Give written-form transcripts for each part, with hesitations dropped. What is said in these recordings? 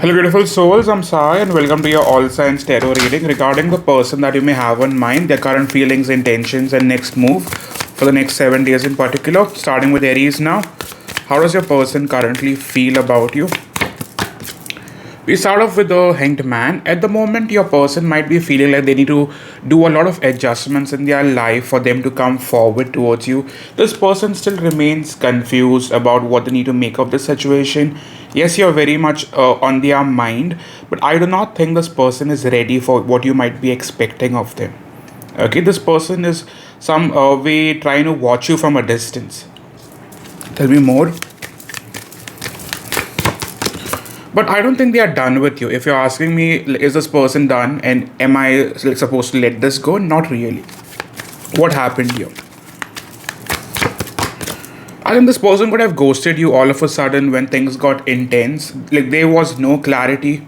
Hello, beautiful souls. I'm Sai, and welcome to your All Signs Tarot reading regarding the person that you may have in mind, their current feelings, intentions, and next move for the next 7 days in particular. Starting with Aries now. How does your person currently feel about you? We start off with the Hanged Man. At the moment, your person might be feeling like they need to do a lot of adjustments in their life for them to come forward towards you. This person still remains confused about what they need to make of the situation. Yes, you're very much on their mind, but I do not think this person is ready for what you might be expecting of them. Okay, this person is some way trying to watch you from a distance. Tell me more. But I don't think they are done with you. If you're asking me, is this person done and am I supposed to let this go? Not really. What happened here? I think this person could have ghosted you all of a sudden when things got intense. Like there was no clarity.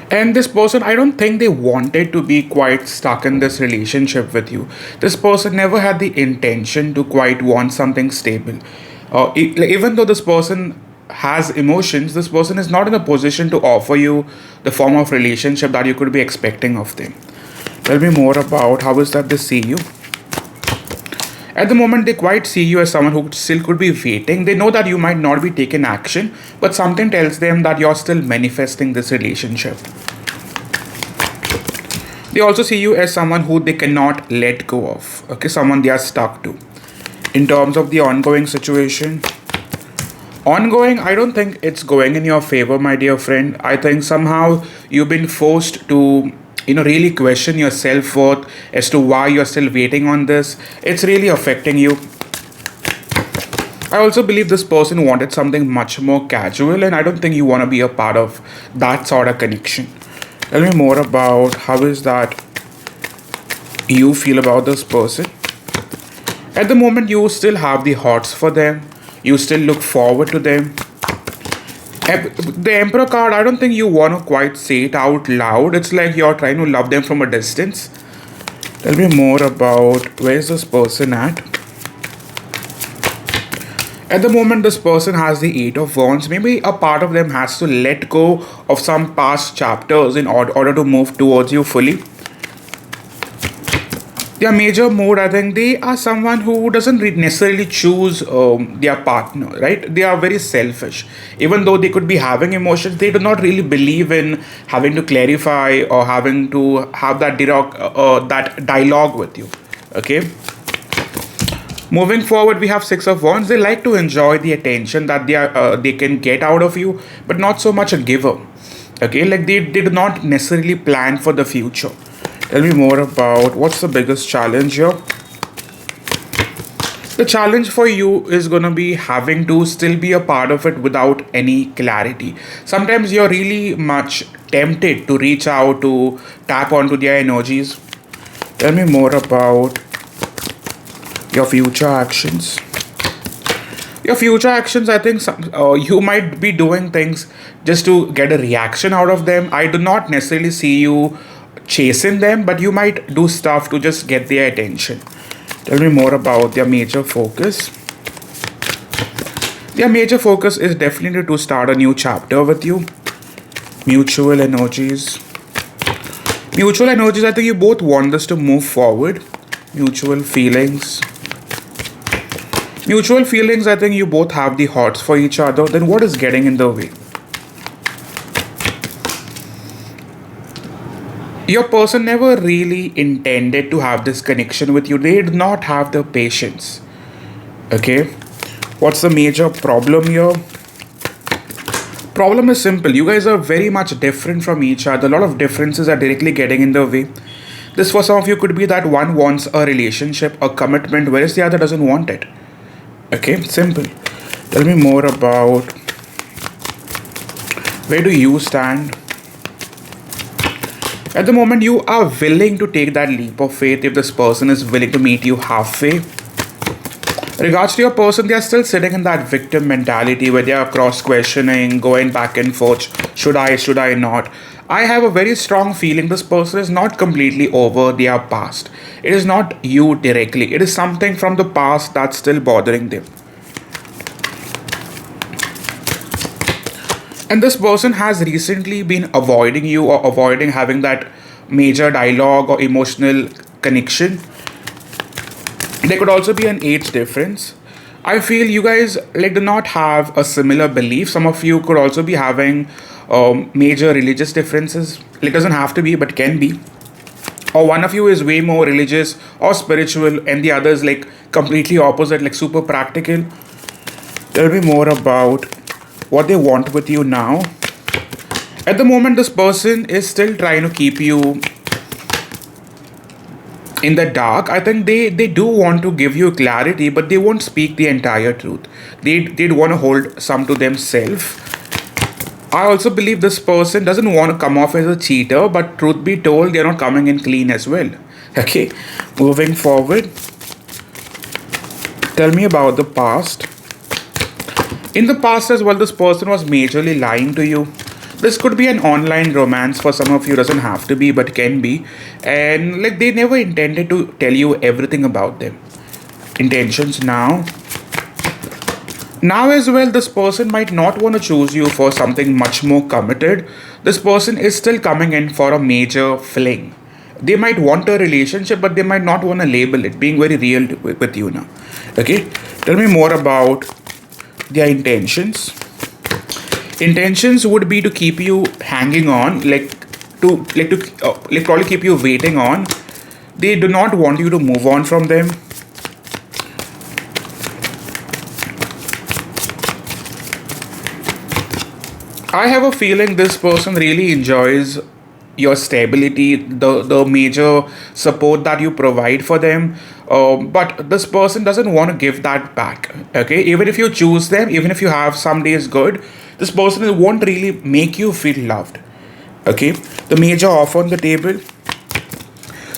And this person, I don't think they wanted to be quite stuck in this relationship with you. This person never had the intention to quite want something stable. Even though this person has emotions, this person is not in a position to offer you the form of relationship that you could be expecting of them. Tell me more about how is that they see you. At the moment, they quite see you as someone who still could be waiting. They know that you might not be taking action, but something tells them that you're still manifesting this relationship. They also see you as someone who they cannot let go of. Okay, someone they are stuck to. In terms of the ongoing situation, I don't think it's going in your favor, my dear friend. I think somehow you've been forced to really question your self-worth as to why you're still waiting on this. It's really affecting you. I also believe this person wanted something much more casual, and I don't think you want to be a part of that sort of connection. Tell me more about how is that you feel about this person. At the moment, you still have the hots for them. You still look forward to them. The Emperor card, I don't think you want to quite say it out loud. It's like you're trying to love them from a distance. Tell me more about where is this person at. At the moment, this person has the Eight of Wands. Maybe a part of them has to let go of some past chapters in order to move towards you fully. Their major mood, I think they are someone who doesn't necessarily choose their partner, right? They are very selfish. Even though they could be having emotions, they do not really believe in having to clarify or having to have that that dialogue with you. Okay. Moving forward, we have Six of Wands. They like to enjoy the attention that they can get out of you, but not so much a giver. Okay, like they did not necessarily plan for the future. Tell me more about what's the biggest challenge here. The challenge for you is going to be having to still be a part of it without any clarity. Sometimes you're really much tempted to reach out to tap onto their energies. Tell me more about your future actions. Your future actions, I think you might be doing things just to get a reaction out of them. I do not necessarily see you chasing them, but you might do stuff to just get their attention. Tell me more about their major focus. Their major focus is definitely to start a new chapter with you. Mutual energies. Mutual energies, I think you both want this to move forward. Mutual feelings. Mutual feelings, I think you both have the hots for each other. Then what is getting in the way? Your person never really intended to have this connection with you. They did not have the patience. Okay. What's the major problem here? Problem is simple. You guys are very much different from each other. A lot of differences are directly getting in the way. This for some of you could be that one wants a relationship, a commitment, whereas the other doesn't want it. Okay. Simple. Tell me more about where do you stand? At the moment, you are willing to take that leap of faith if this person is willing to meet you halfway. Regards to your person, they are still sitting in that victim mentality where they are cross-questioning, going back and forth. Should I not? I have a very strong feeling this person is not completely over their past. It is not you directly. It is something from the past that's still bothering them. And this person has recently been avoiding you or avoiding having that major dialogue or emotional connection. There could also be an age difference. I feel you guys like do not have a similar belief. Some of you could also be having major religious differences. It doesn't have to be, but can be. Or one of you is way more religious or spiritual, and the other is like completely opposite, like super practical. Tell me more about what they want with you now. At the moment, this person is still trying to keep you in the dark. I think they do want to give you clarity, but they won't speak the entire truth. They'd want to hold some to themselves. I also believe this person doesn't want to come off as a cheater, but truth be told, they're not coming in clean as well. Okay, moving forward. Tell me about the past. In the past as well, this person was majorly lying to you. This could be an online romance for some of you, doesn't have to be, but can be. And like they never intended to tell you everything about them. Intentions now. Now as well, this person might not want to choose you for something much more committed. This person is still coming in for a major fling. They might want a relationship, but they might not want to label it, being very real with you now. Okay, tell me more about their intentions. Intentions would be to keep you hanging on, like probably keep you waiting on. They do not want you to move on from them. I have a feeling this person really enjoys your stability, the major support that you provide for them. But this person doesn't want to give that back. Okay, even if you choose them, even if you have some days good, this person won't really make you feel loved. Okay, the major offer on the table.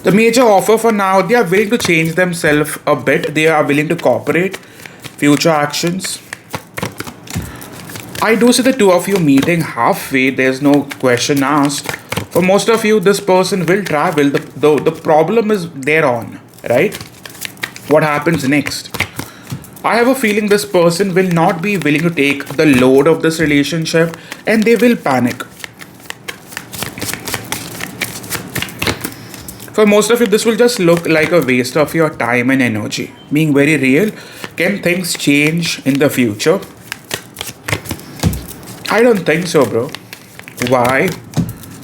The major offer for now, they are willing to change themselves a bit. They are willing to cooperate. Future actions. I do see the two of you meeting halfway. There's no question asked. For most of you, this person will travel. The problem is there on, right? What happens next? I have a feeling this person will not be willing to take the load of this relationship and they will panic. For most of you, this will just look like a waste of your time and energy. Being very real, can things change in the future? I don't think so, bro. Why?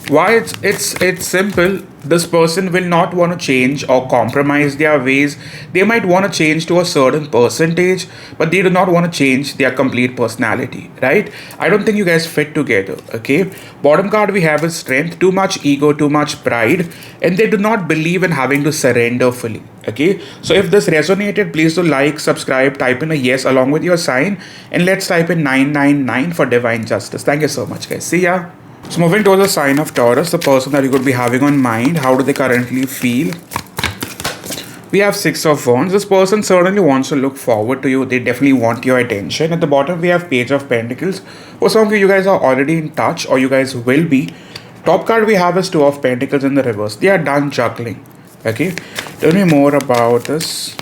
Why it's simple. This person will not want to change or compromise their ways. They might want to change to a certain percentage, but they do not want to change their complete personality, right? I don't think you guys fit together. Okay. Bottom card we have is strength, too much ego, too much pride, and they do not believe in having to surrender fully. Okay. So if this resonated, please do like, subscribe, type in a yes along with your sign, and let's type in 999 for divine justice. Thank you so much, guys. See ya. So moving towards the sign of Taurus, the person that you could be having on mind, how do they currently feel? We have Six of Wands. This person certainly wants to look forward to you. They definitely want your attention. At the bottom, we have Page of Pentacles. For some of you, you guys are already in touch or you guys will be. Top card we have is Two of Pentacles in the reverse. They are done juggling. Okay. Tell me more about this.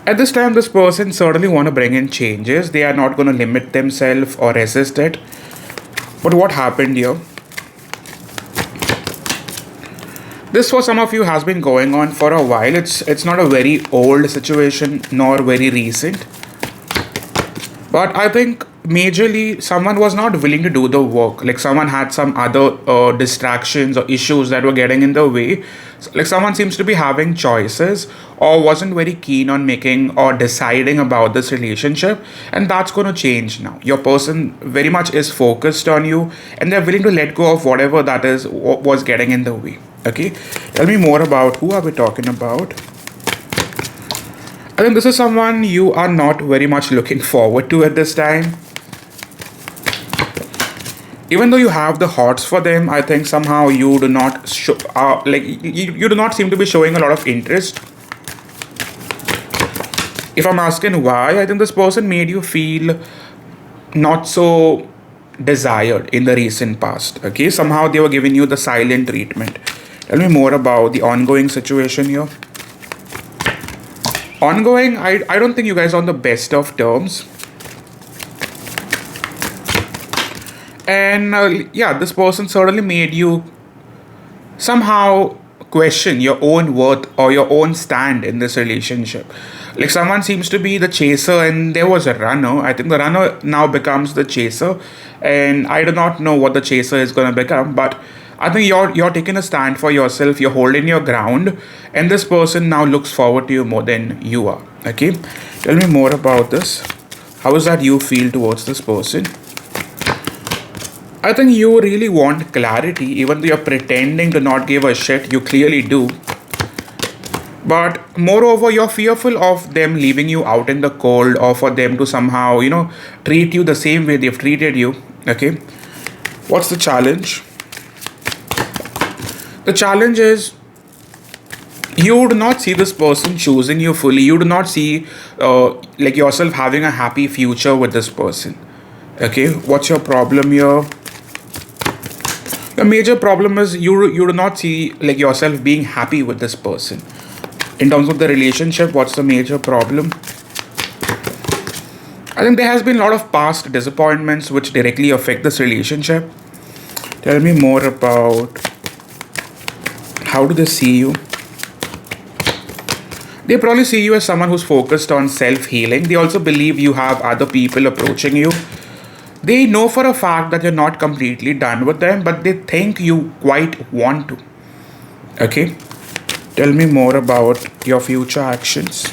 At this time, this person certainly want to bring in changes. They are not going to limit themselves or resist it. But what happened here? This for some of you has been going on for a while. It's not a very old situation nor very recent. But I think majorly someone was not willing to do the work. Like someone had some other distractions or issues that were getting in the way. Like someone seems to be having choices or wasn't very keen on making or deciding about this relationship, and that's going to change now. Your person very much is focused on you and they're willing to let go of whatever that is was getting in the way. Okay, tell me more about who are we talking about. I think this is someone you are not very much looking forward to at this time. Even though you have the hots for them, I think somehow you do not show, you do not seem to be showing a lot of interest. If I'm asking why, I think this person made you feel not so desired in the recent past. Okay, somehow they were giving you the silent treatment. Tell me more about the ongoing situation here. Ongoing, I don't think you guys are on the best of terms. And yeah, this person certainly made you somehow question your own worth or your own stand in this relationship. Like someone seems to be the chaser and there was a runner. I think the runner now becomes the chaser, and I do not know what the chaser is going to become, but I think you're taking a stand for yourself, you're holding your ground, and this person now looks forward to you more than you are. Okay? Tell me more about this. How is that you feel towards this person? I think you really want clarity, even though you're pretending to not give a shit, you clearly do. But moreover, you're fearful of them leaving you out in the cold, or for them to somehow, treat you the same way they've treated you. Okay? What's the challenge? The challenge is you do not see this person choosing you fully. You do not see like yourself having a happy future with this person. Okay? What's your problem here? The major problem is you do not see like yourself being happy with this person. In terms of the relationship, what's the major problem? I think there has been a lot of past disappointments which directly affect this relationship. Tell me more about how do they see you? They probably see you as someone who's focused on self-healing. They also believe you have other people approaching you. They know for a fact that you're not completely done with them, but they think you quite want to. Okay? Tell me more about your future actions.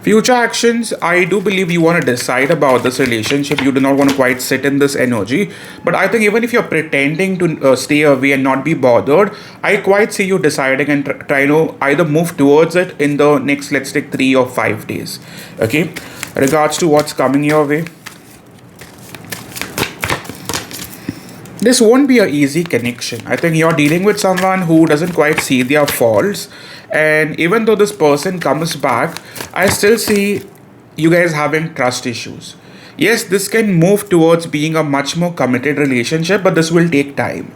Future actions, I do believe you want to decide about this relationship. You do not want to quite sit in this energy. But I think even if you're pretending to stay away and not be bothered, I quite see you deciding and try to either move towards it in the next, let's take 3 or 5 days. Okay? Regards to what's coming your way. This won't be an easy connection. I think you're dealing with someone who doesn't quite see their faults. And even though this person comes back, I still see you guys having trust issues. Yes, this can move towards being a much more committed relationship, but this will take time.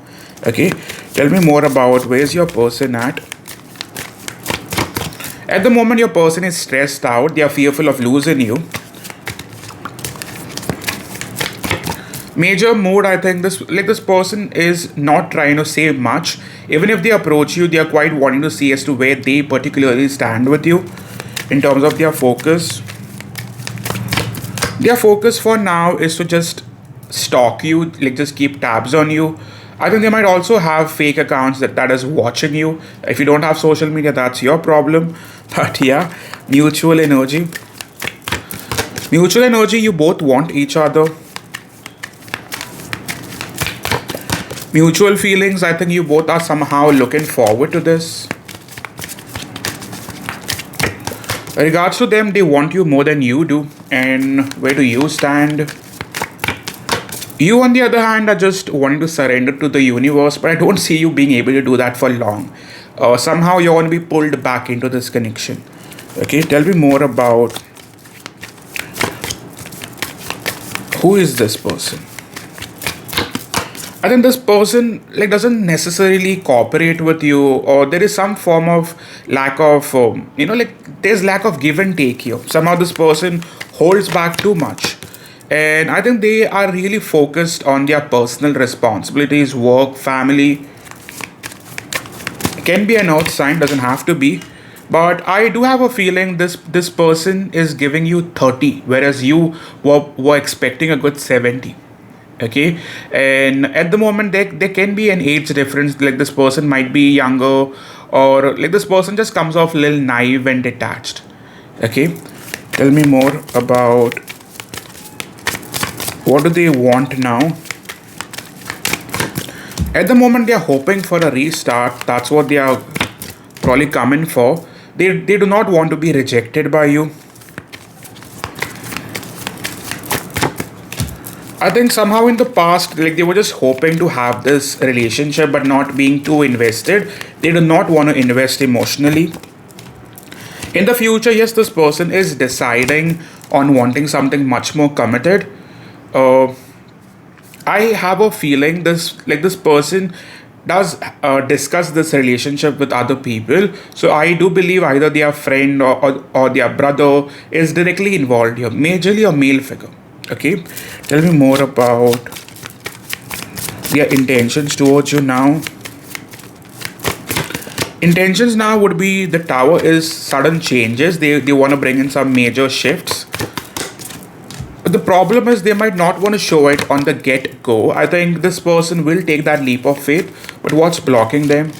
Okay? Tell me more about where's your person at? At the moment, your person is stressed out. They are fearful of losing you. Major mood, I think this person is not trying to say much. Even if they approach you, they are quite wanting to see as to where they particularly stand with you in terms of their focus. Their focus for now is to just stalk you, like just keep tabs on you. I think they might also have fake accounts that is watching you. If you don't have social media, that's your problem. But yeah, mutual energy. Mutual energy, you both want each other. Mutual feelings, I think you both are somehow looking forward to this. In regards to them, they want you more than you do. And where do you stand? You, on the other hand, are just wanting to surrender to the universe, but I don't see you being able to do that for long. Somehow you're going to be pulled back into this connection. Okay, tell me more about who is this person? I think this person doesn't necessarily cooperate with you, or there is some form of lack of there's lack of give and take here. Somehow this person holds back too much, and I think they are really focused on their personal responsibilities, work, family. It can be an earth sign, doesn't have to be, but I do have a feeling this person is giving you 30, whereas you were expecting a good 70. Okay, and at the moment there can be an age difference, like this person might be younger, or like this person just comes off a little naive and detached. Okay, tell me more about what do they want now. At the moment they are hoping for a restart. That's what they are probably coming for. They do not want to be rejected by you. I think somehow in the past, like they were just hoping to have this relationship but not being too invested. They do not want to invest emotionally. In the future, yes, this person is deciding on wanting something much more committed. I have a feeling this person does discuss this relationship with other people. So I do believe either their friend or their brother is directly involved here, majorly a male figure. Okay, tell me more about their intentions towards you now. Intentions now would be the Tower is sudden changes. They want to bring in some major shifts. But the problem is they might not want to show it on the get-go. I think this person will take that leap of faith. But what's blocking them?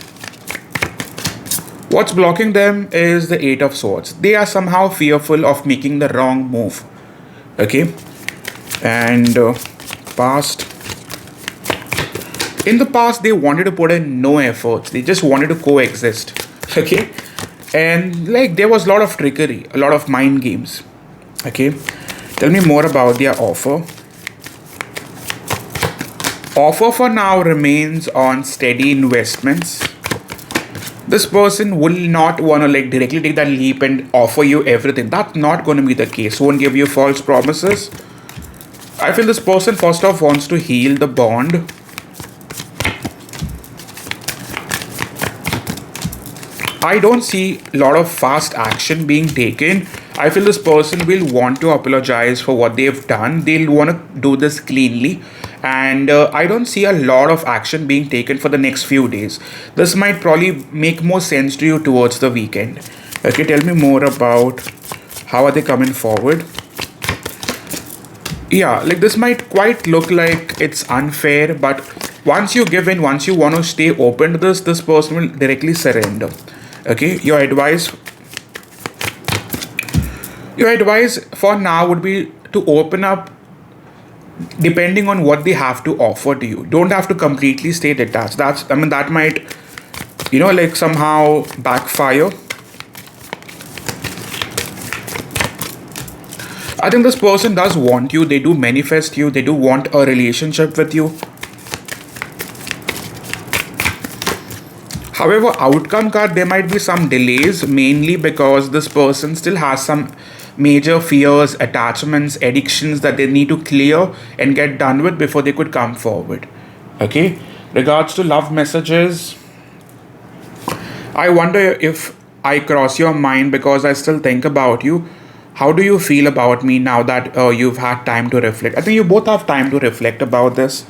What's blocking them is the Eight of Swords. They are somehow fearful of making the wrong move. Okay? And past. In the past, they wanted to put in no efforts. They just wanted to coexist. Okay? And like there was a lot of trickery, a lot of mind games. Okay? Tell me more about their offer. Offer for now remains on steady investments. This person will not want to like directly take that leap and offer you everything. That's not going to be the case. Won't give you false promises. I feel this person first off wants to heal the bond. I don't see a lot of fast action being taken. I feel this person will want to apologize for what they've done. They'll want to do this cleanly. And I don't see a lot of action being taken for the next few days. This might probably make more sense to you towards the weekend. Okay, tell me more about how are they coming forward. Yeah, like this might quite look like it's unfair, but once you give in, once you want to stay open to this person will directly surrender. Okay, your advice for now would be to open up depending on what they have to offer to you. Don't have to completely stay detached. That might, like somehow backfire. I think this person does want you. They do manifest you. They do want a relationship with you. However, outcome card, there might be some delays, mainly because this person still has some major fears, attachments, addictions that they need to clear and get done with before they could come forward. Okay? Regards to love messages, I wonder if I cross your mind because I still think about you. How do you feel about me now that you've had time to reflect? I think you both have time to reflect about this.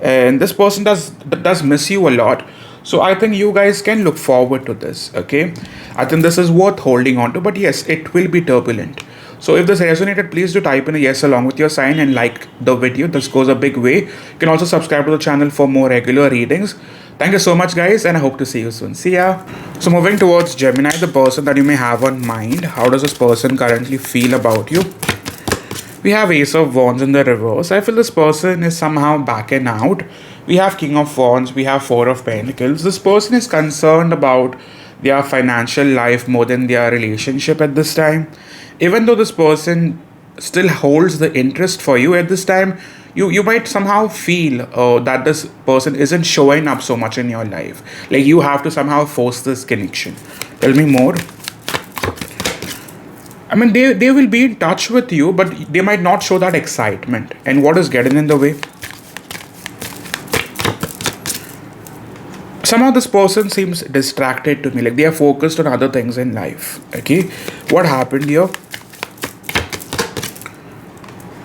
And this person does miss you a lot. So I think you guys can look forward to this, okay? I think this is worth holding on to, but yes, it will be turbulent. So if this resonated, please do type in a yes along with your sign and like the video. This goes a big way. You can also subscribe to the channel for more regular readings. Thank you so much, guys, and I hope to see you soon. See ya. So moving towards Gemini, the person that you may have on mind. How does this person currently feel about you? We have Ace of Wands in the reverse. I feel this person is somehow backing out. We have King of Wands. We have Four of Pentacles. This person is concerned about their financial life more than their relationship at this time. Even though this person still holds the interest for you at this time, you might somehow feel that this person isn't showing up so much in your life. Like you have to somehow force this connection. Tell me more. I mean, they will be in touch with you, but they might not show that excitement. And what is getting in the way? Somehow this person seems distracted to me. Like they are focused on other things in life. Okay? What happened here?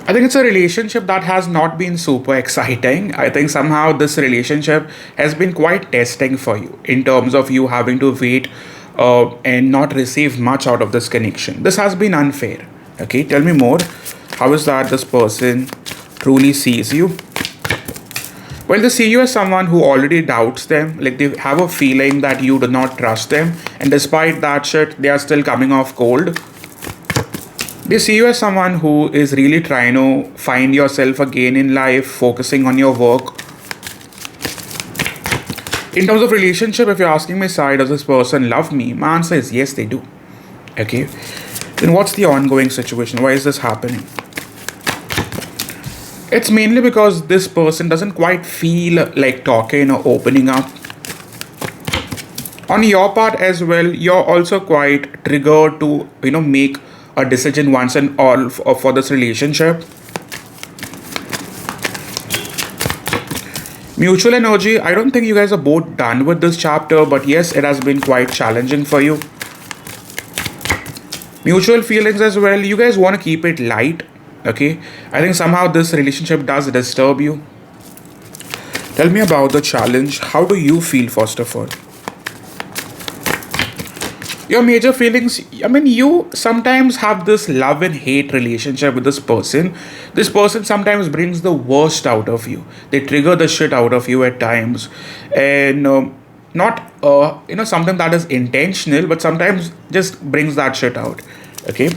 I think it's a relationship that has not been super exciting. I think somehow this relationship has been quite testing for you in terms of you having to wait and not receive much out of this connection. This has been unfair. Okay, tell me more. How is that this person truly sees you? Well, they see you as someone who already doubts them. Like they have a feeling that you do not trust them. And despite that shit, they are still coming off cold. They see you as someone who is really trying to find yourself again in life, focusing on your work. In terms of relationship, if you're asking me, side, does this person love me? My answer is yes, they do. Okay. Then what's the ongoing situation? Why is this happening? It's mainly because this person doesn't quite feel like talking or opening up. On your part as well, you're also quite triggered to, make a decision once and all for this relationship. Mutual energy, I don't think you guys are both done with this chapter, but yes, it has been quite challenging for you. Mutual feelings as well, you guys want to keep it light. Okay, I think somehow this relationship does disturb you. Tell me about the challenge. How do you feel, first of all? Your major feelings, I mean, you sometimes have this love and hate relationship with this person sometimes brings the worst out of you. They trigger the shit out of you at times. And not something that is intentional, but sometimes just brings that shit out. Okay,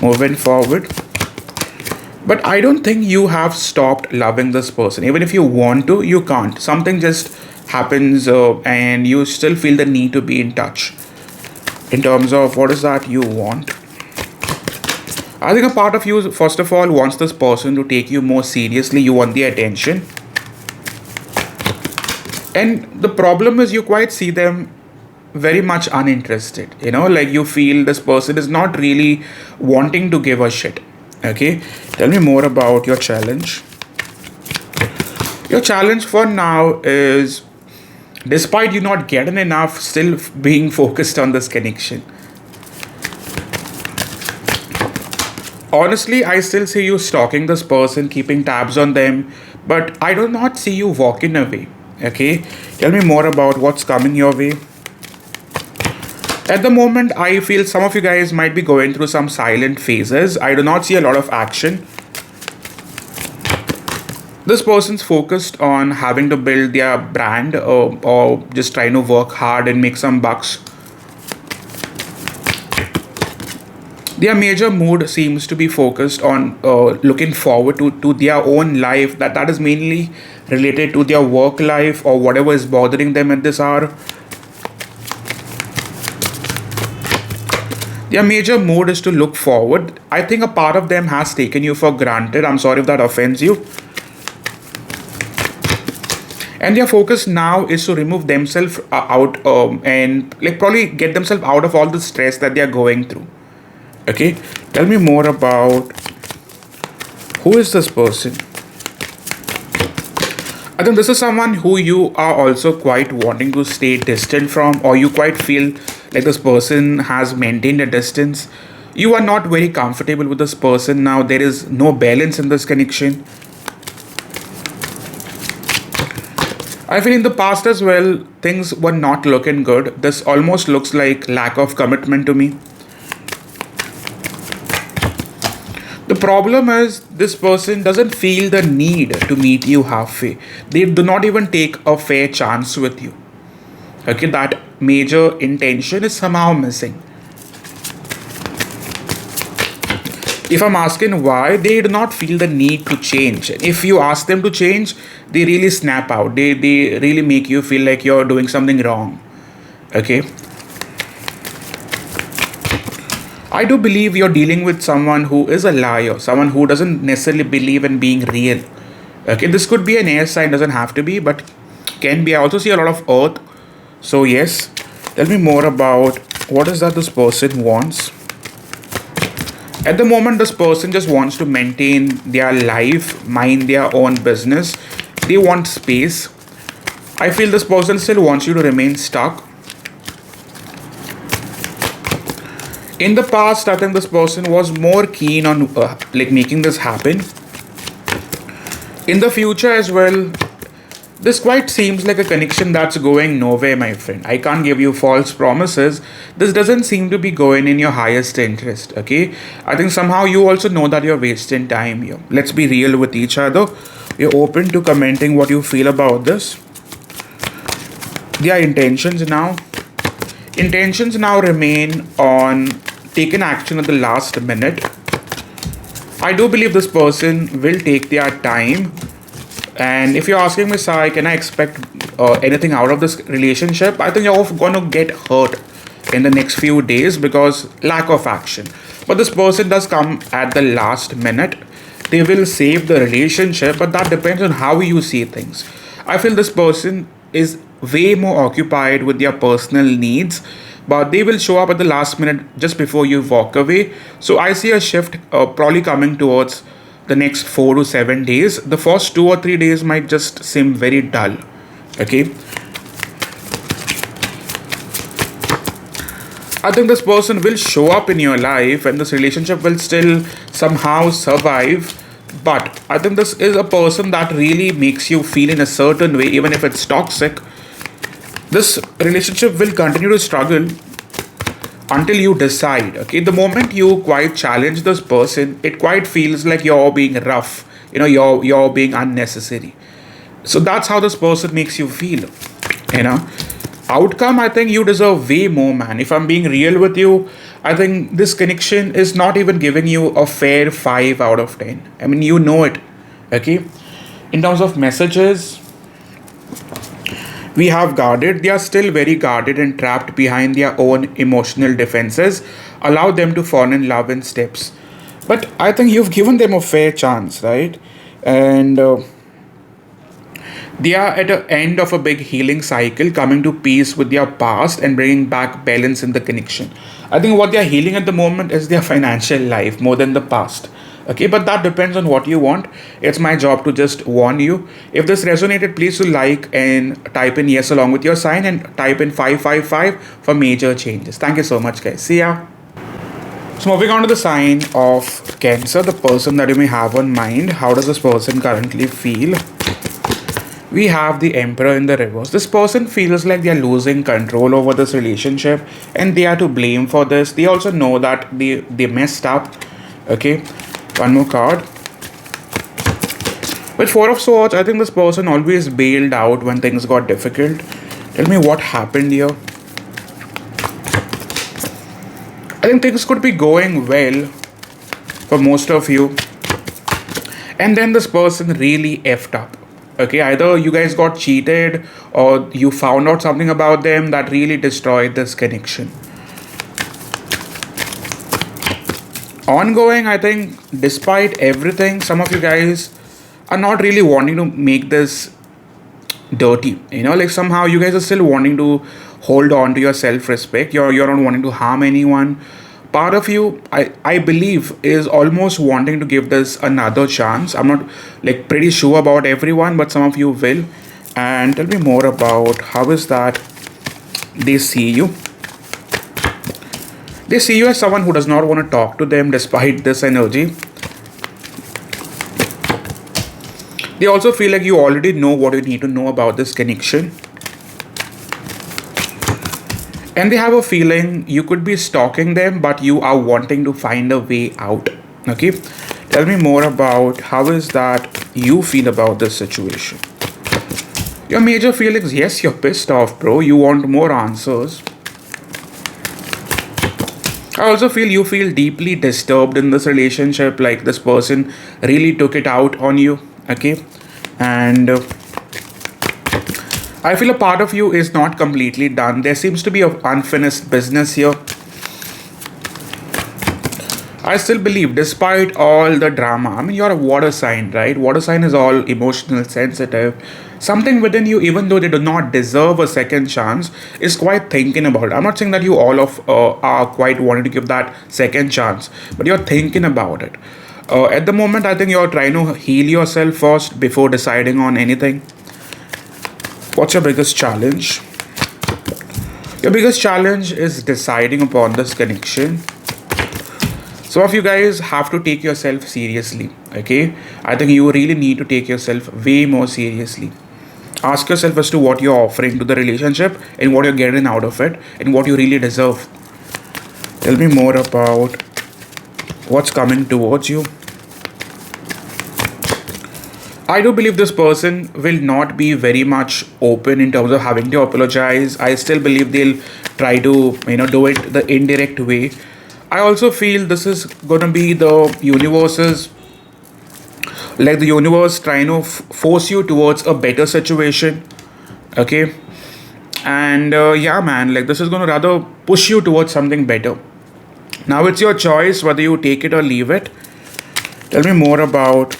moving forward. But I don't think you have stopped loving this person. Even if you want to, you can't. Something just happens, and you still feel the need to be in touch. In terms of what is that you want, I think a part of you, first of all, wants this person to take you more seriously. You want the attention. And the problem is, you quite see them very much uninterested. Like you feel this person is not really wanting to give a shit. Okay, tell me more about your challenge. Your challenge for now is, despite you not getting enough, still being focused on this connection. Honestly, I still see you stalking this person, keeping tabs on them, but I do not see you walking away. Okay, tell me more about what's coming your way. At the moment, I feel some of you guys might be going through some silent phases. I do not see a lot of action. This person's focused on having to build their brand, or just trying to work hard and make some bucks. Their major mood seems to be focused on looking forward to their own life. That is mainly related to their work life or whatever is bothering them at this hour. Their major mood is to look forward. I think a part of them has taken you for granted. I'm sorry if that offends you. And their focus now is to remove themselves out, and like probably get themselves out of all the stress that they are going through. Okay, tell me more about who is this person. I think this is someone who you are also quite wanting to stay distant from, or you quite feel like this person has maintained a distance. You are not very comfortable with this person now. There is no balance in this connection. I feel in the past as well, things were not looking good. This almost looks like lack of commitment to me. The problem is, this person doesn't feel the need to meet you halfway. They do not even take a fair chance with you. Okay, that major intention is somehow missing. If I'm asking why, they do not feel the need to change. If you ask them to change, they really snap out. They really make you feel like you're doing something wrong. Okay. I do believe you're dealing with someone who is a liar, someone who doesn't necessarily believe in being real. Okay, this could be an air sign, doesn't have to be, but can be. I also see a lot of earth. So yes, tell me more about what is that this person wants. At the moment, this person just wants to maintain their life, mind their own business. They want space. I feel this person still wants you to remain stuck. In the past, I think this person was more keen on like making this happen. In the future as well, this quite seems like a connection that's going nowhere, my friend. I can't give you false promises. This doesn't seem to be going in your highest interest, okay? I think somehow you also know that you're wasting time here. Let's be real with each other. You're open to commenting what you feel about this. Their intentions now remain on taking action at the last minute. I do believe this person will take their time. And if you're asking me, Sai, can I expect anything out of this relationship? I think you're going to get hurt in the next few days because lack of action. But this person does come at the last minute. They will save the relationship, but that depends on how you see things. I feel this person is way more occupied with their personal needs, but they will show up at the last minute just before you walk away. So I see a shift probably coming towards the next 4 to 7 days. The first 2 or 3 days might just seem very dull. Okay. I think this person will show up in your life and this relationship will still somehow survive. But I think this is a person that really makes you feel in a certain way, even if it's toxic. This relationship will continue to struggle until you decide. Okay, the moment you quite challenge this person, it quite feels like you're being rough. You're being unnecessary. So that's how this person makes you feel. You know, outcome, I think you deserve way more, man. If I'm being real with you, I think this connection is not even giving you a fair 5 out of 10. I mean, you know it. Okay, in terms of messages, we have guarded. They are still very guarded and trapped behind their own emotional defenses. Allow them to fall in love in steps. But I think you've given them a fair chance, right? And they are at the end of a big healing cycle, coming to peace with their past and bringing back balance in the connection. I think what they are healing at the moment is their financial life more than the past. Okay, but that depends on what you want. It's my job to just warn you. If this resonated, please do like and type in yes along with your sign and type in 555 for major changes. Thank you so much, guys. See ya. So moving on to the sign of Cancer, the person that you may have on mind. How does this person currently feel? We have the Emperor in the reverse. This person feels like they are losing control over this relationship and they are to blame for this. They also know that they messed up. Okay, one more card. With Four of Swords, I think this person always bailed out when things got difficult. Tell me what happened here. I think things could be going well for most of you. And then this person really effed up. Okay, either you guys got cheated or you found out something about them that really destroyed this connection. Ongoing, I think, despite everything, some of you guys are not really wanting to make this dirty. Like somehow you guys are still wanting to hold on to your self-respect. You're not wanting to harm anyone. Part of you, I believe, is almost wanting to give this another chance. I'm not like pretty sure about everyone, but some of you will. And tell me more about how is that they see you. They see you as someone who does not want to talk to them despite this energy. They also feel like you already know what you need to know about this connection. And they have a feeling you could be stalking them, but you are wanting to find a way out. Okay? Tell me more about how is that you feel about this situation. Your major feelings, yes, you're pissed off, bro. You want more answers. I also feel you feel deeply disturbed in this relationship, like this person really took it out on you. Okay? And I feel a part of you is not completely done. There seems to be an unfinished business here. I still believe, despite all the drama, I mean, you're a water sign, right? Water sign is all emotional, sensitive. Something within you, even though they do not deserve a second chance, is quite thinking about it. I'm not saying that you all of are quite wanting to give that second chance, but you're thinking about it. At the moment, I think you're trying to heal yourself first before deciding on anything. What's your biggest challenge? Your biggest challenge is deciding upon this connection. Some of you guys have to take yourself seriously. Okay? I think you really need to take yourself way more seriously. Ask yourself as to what you're offering to the relationship and what you're getting out of it and what you really deserve. Tell me more about what's coming towards you. I do believe this person will not be very much open in terms of having to apologize. I still believe they'll try to, do it the indirect way. I also feel this is going to be the universe's, like the universe trying to force you towards a better situation. Okay. And yeah, man, like this is going to rather push you towards something better. Now it's your choice whether you take it or leave it. Tell me more about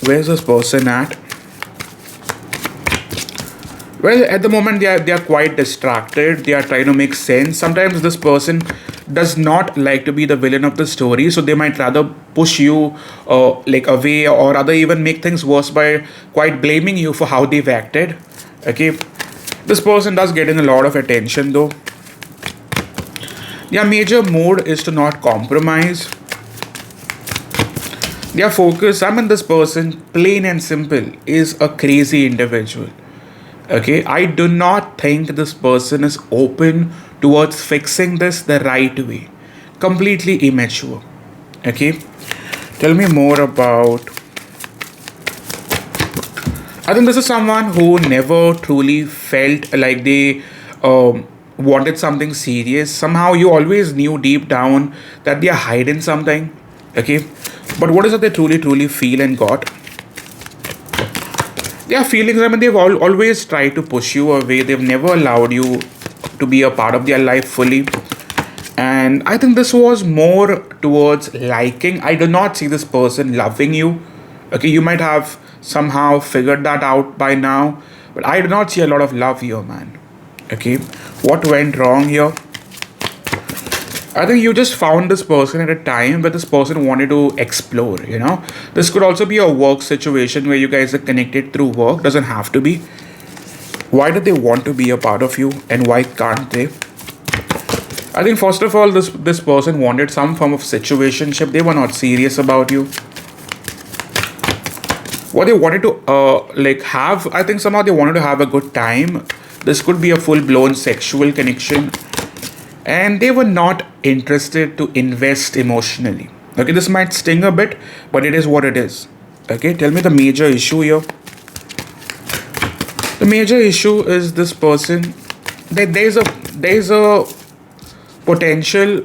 where's this person at? Well, at the moment they are quite distracted. They are trying to make sense. Sometimes this person does not like to be the villain of the story, so they might rather push you like away, or rather even make things worse by quite blaming you for how they've acted. Okay, this person does get in a lot of attention though. Their major mode is to not compromise. Their focus, this person, plain and simple, is a crazy individual. Okay, I do not think this person is open towards fixing this the right way. Completely immature. Okay, tell me more about. I think this is someone who never truly felt like they wanted something serious. Somehow you always knew deep down that they are hiding something. Okay, but what is it they truly feel and got? Their feelings, they've always tried to push you away. They've never allowed you to be a part of their life fully. And I think this was more towards liking. I do not see this person loving you. Okay, you might have somehow figured that out by now, but I do not see a lot of love here, man. Okay, what went wrong here? I think you just found this person at a time where this person wanted to explore, This could also be a work situation where you guys are connected through work, doesn't have to be. Why do they want to be a part of you and why can't they? I think first of all, this person wanted some form of situationship. They were not serious about you. What they wanted to have, I think somehow they wanted to have a good time. This could be a full-blown sexual connection. And they were not interested to invest emotionally. Okay, this might sting a bit, but it is what it is. Okay, tell me the major issue here. The major issue is this person. There's a potential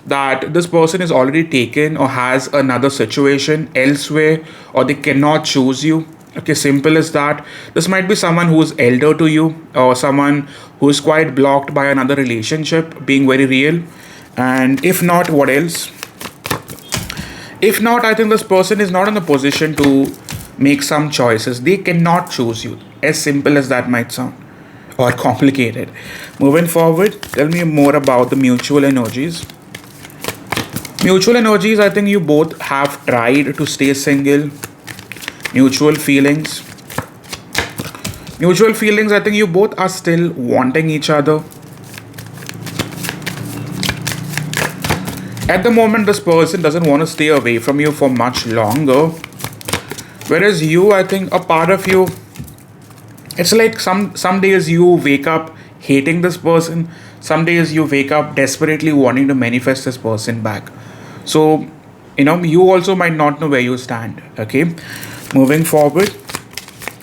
that this person is already taken or has another situation elsewhere, or they cannot choose you. Okay, simple as that. This might be someone who is elder to you, or someone who is quite blocked by another relationship being very real. And if not, what else? If not, I think this person is not in a position to make some choices. They cannot choose you. As simple as that might sound, or complicated. Moving forward, tell me more about the mutual energies. Mutual energies, I think you both have tried to stay single. Mutual feelings. Mutual feelings, I think you both are still wanting each other. At the moment, this person doesn't want to stay away from you for much longer. Whereas you, I think a part of you, it's like some days you wake up hating this person. Some days you wake up desperately wanting to manifest this person back. So, you also might not know where you stand. Okay. Moving forward,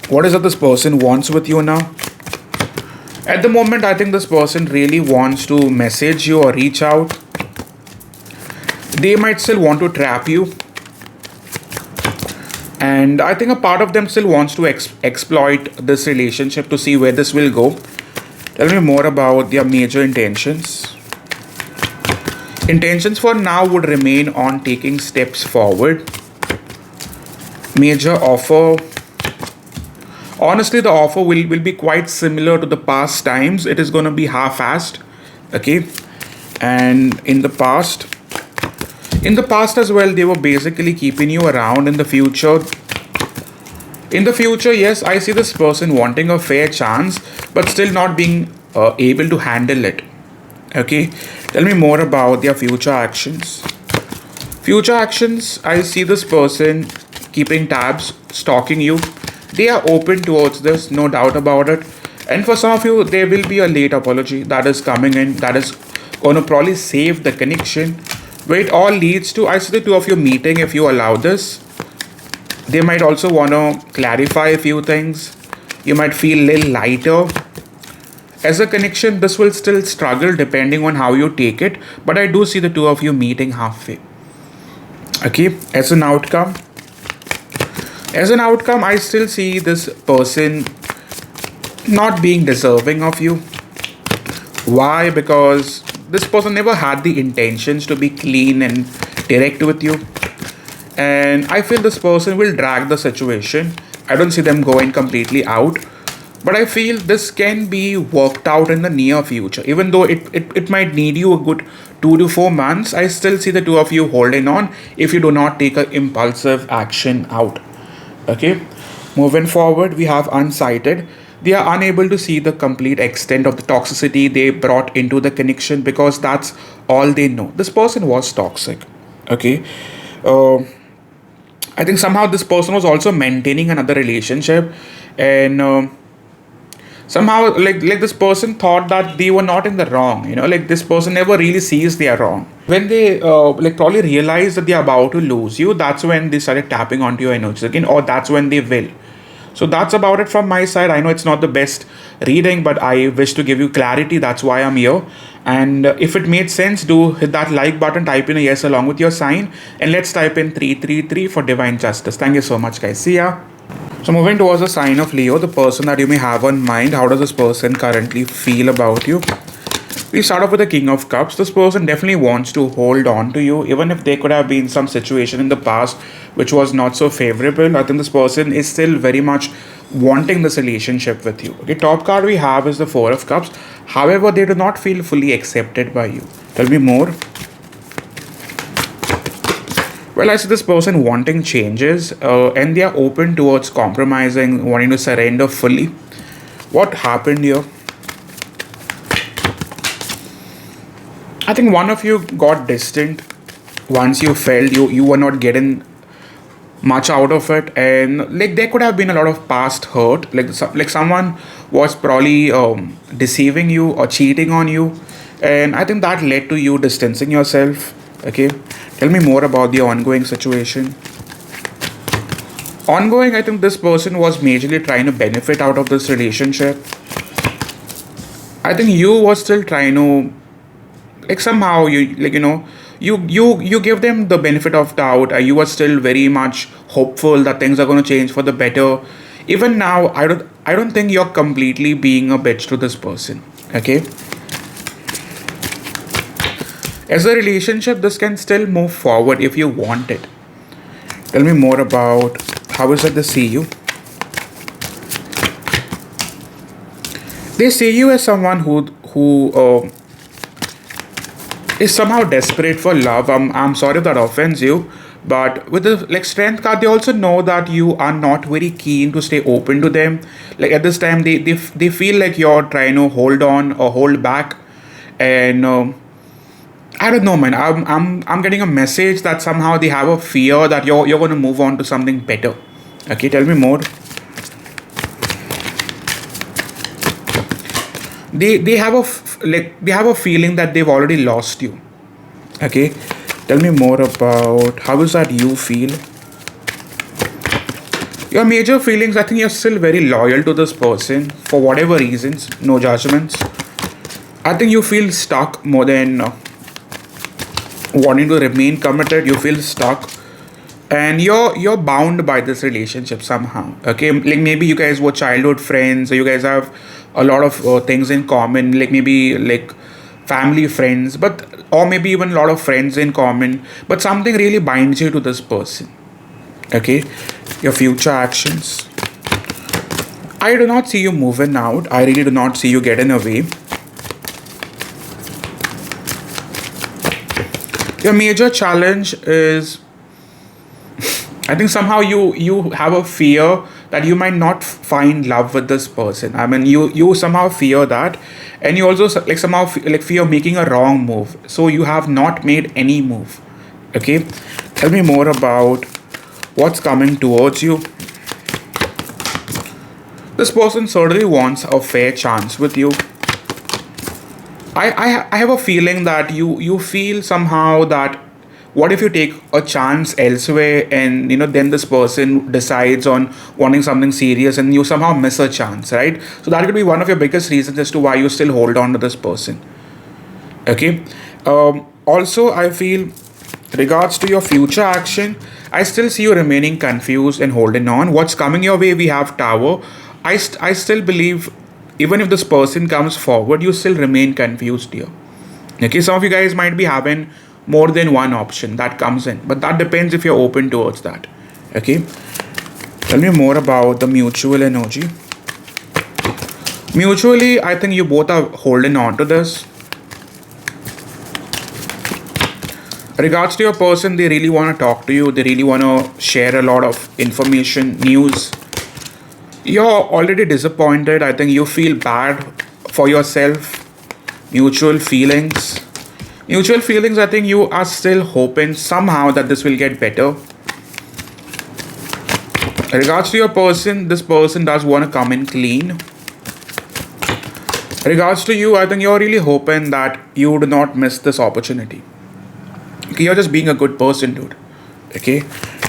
what is it this person wants with you now? At the moment, I think this person really wants to message you or reach out. They might still want to trap you. And I think a part of them still wants to exploit this relationship to see where this will go. Tell me more about their major intentions. Intentions for now would remain on taking steps forward. Major offer. Honestly, the offer will be quite similar to the past times. It is going to be half-assed. Okay. And in the past as well, they were basically keeping you around in the future. In the future, yes, I see this person wanting a fair chance, but still not being able to handle it. Okay. Tell me more about their future actions. Future actions, I see this person keeping tabs, stalking you. They are open towards this, no doubt about it. And for some of you, there will be a late apology that is coming in, that is going to probably save the connection. Where it all leads to, I see the two of you meeting if you allow this. They might also want to clarify a few things. You might feel a little lighter. As a connection, this will still struggle depending on how you take it. But I do see the two of you meeting halfway. Okay, as an outcome, I still see this person not being deserving of you. Why? Because this person never had the intentions to be clean and direct with you. And I feel this person will drag the situation. I don't see them going completely out. But I feel this can be worked out in the near future. Even though it might need you a good 2 to 4 months, I still see the two of you holding on if you do not take an impulsive action out. Okay. Moving forward, we have unsighted. they are unable to see the complete extent of the toxicity they brought into the connection, because that's all they know. This person was toxic. Okay. uh, I think somehow this person was also maintaining another relationship, and somehow like this person thought that they were not in the wrong. Like this person never really sees they are wrong. When they like probably realize that they are about to lose you, that's when they started tapping onto your energy again, or that's when they will. So that's about it from my side. I know it's not the best reading, but I wish to give you clarity. That's why I'm here. And if it made sense, do hit that like button, type in a yes along with your sign, and let's type in 333 for divine justice. Thank you so much, guys. See ya. So moving towards the sign of Leo, the person that you may have on mind, how does this person currently feel about you? We start off with the King of Cups. This person definitely wants to hold on to you, even if there could have been some situation in the past which was not so favorable. I think this person is still very much wanting this relationship with you. Okay, top card we have is the Four of Cups. However, they do not feel fully accepted by you. Tell me more. Well, I see this person wanting changes, and they are open towards compromising, wanting to surrender fully. What happened here? I think one of you got distant once you felt you were not getting much out of it, and like there could have been a lot of past hurt, like someone was probably deceiving you or cheating on you, and I think that led to you distancing yourself. Okay, tell me more about the ongoing situation. Ongoing, I think this person was majorly trying to benefit out of this relationship. I think you were still trying to, like somehow you, like you give them the benefit of doubt. You are still very much hopeful that things are going to change for the better. Even now, I don't think you're completely being a bitch to this person. Okay, as a relationship, this can still move forward if you want it. Tell me more about how is it they see you. They see you as someone who is somehow desperate for love. I'm sorry if that offends you, but with the like strength card, they also know that you are not very keen to stay open to them. Like at this time, they feel like you're trying to hold on or hold back, and I don't know, man. I'm getting a message that somehow they have a fear that you're going to move on to something better. Okay, tell me more. They have they have a feeling that they've already lost you. Okay, tell me more about how is that you feel. Your major feelings, I think you're still very loyal to this person for whatever reasons. No judgments. I think you feel stuck more than wanting to remain committed. You feel stuck, and you're bound by this relationship somehow. Okay, like maybe you guys were childhood friends, or you guys have a lot of things in common, like maybe like family, friends, but or maybe even a lot of friends in common, but something really binds you to this person. Okay, your future actions, I do not see you moving out. I really do not see you getting away. Your major challenge is, I think somehow you have a fear that you might not find love with this person. I mean, you somehow fear that, and you also like somehow like fear making a wrong move. So you have not made any move. Okay, tell me more about what's coming towards you. This person certainly wants a fair chance with you. I have a feeling that you feel somehow that what if you take a chance elsewhere, and then this person decides on wanting something serious, and you somehow miss a chance, right? So that could be one of your biggest reasons as to why you still hold on to this person. Okay, also I feel regards to your future action, I still see you remaining confused and holding on. What's coming your way, we have Tower. I still believe even if this person comes forward, you still remain confused here. Okay, some of you guys might be having more than one option that comes in, but that depends if you're open towards that. Okay, tell me more about the mutual energy. Mutually, I think you both are holding on to this. Regards to your person, they really want to talk to you, they really want to share a lot of information, news. You're already disappointed. I think you feel bad for yourself. Mutual feelings. Mutual feelings, I think you are still hoping somehow that this will get better. In regards to your person, this person does want to come in clean. In regards to you, I think you're really hoping that you do not miss this opportunity. Okay, you're just being a good person, dude. Okay,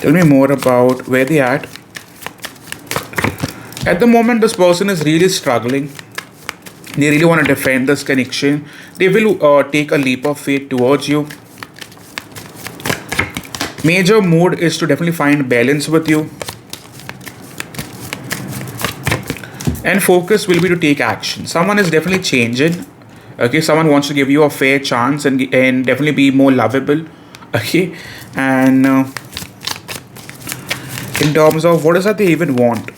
tell me more about where they at. At the moment, this person is really struggling. They really want to defend this connection. They will take a leap of faith towards you. Major mood is to definitely find balance with you. And focus will be to take action. Someone is definitely changing. Okay, someone wants to give you a fair chance and definitely be more lovable. Okay, and in terms of what is that they even want.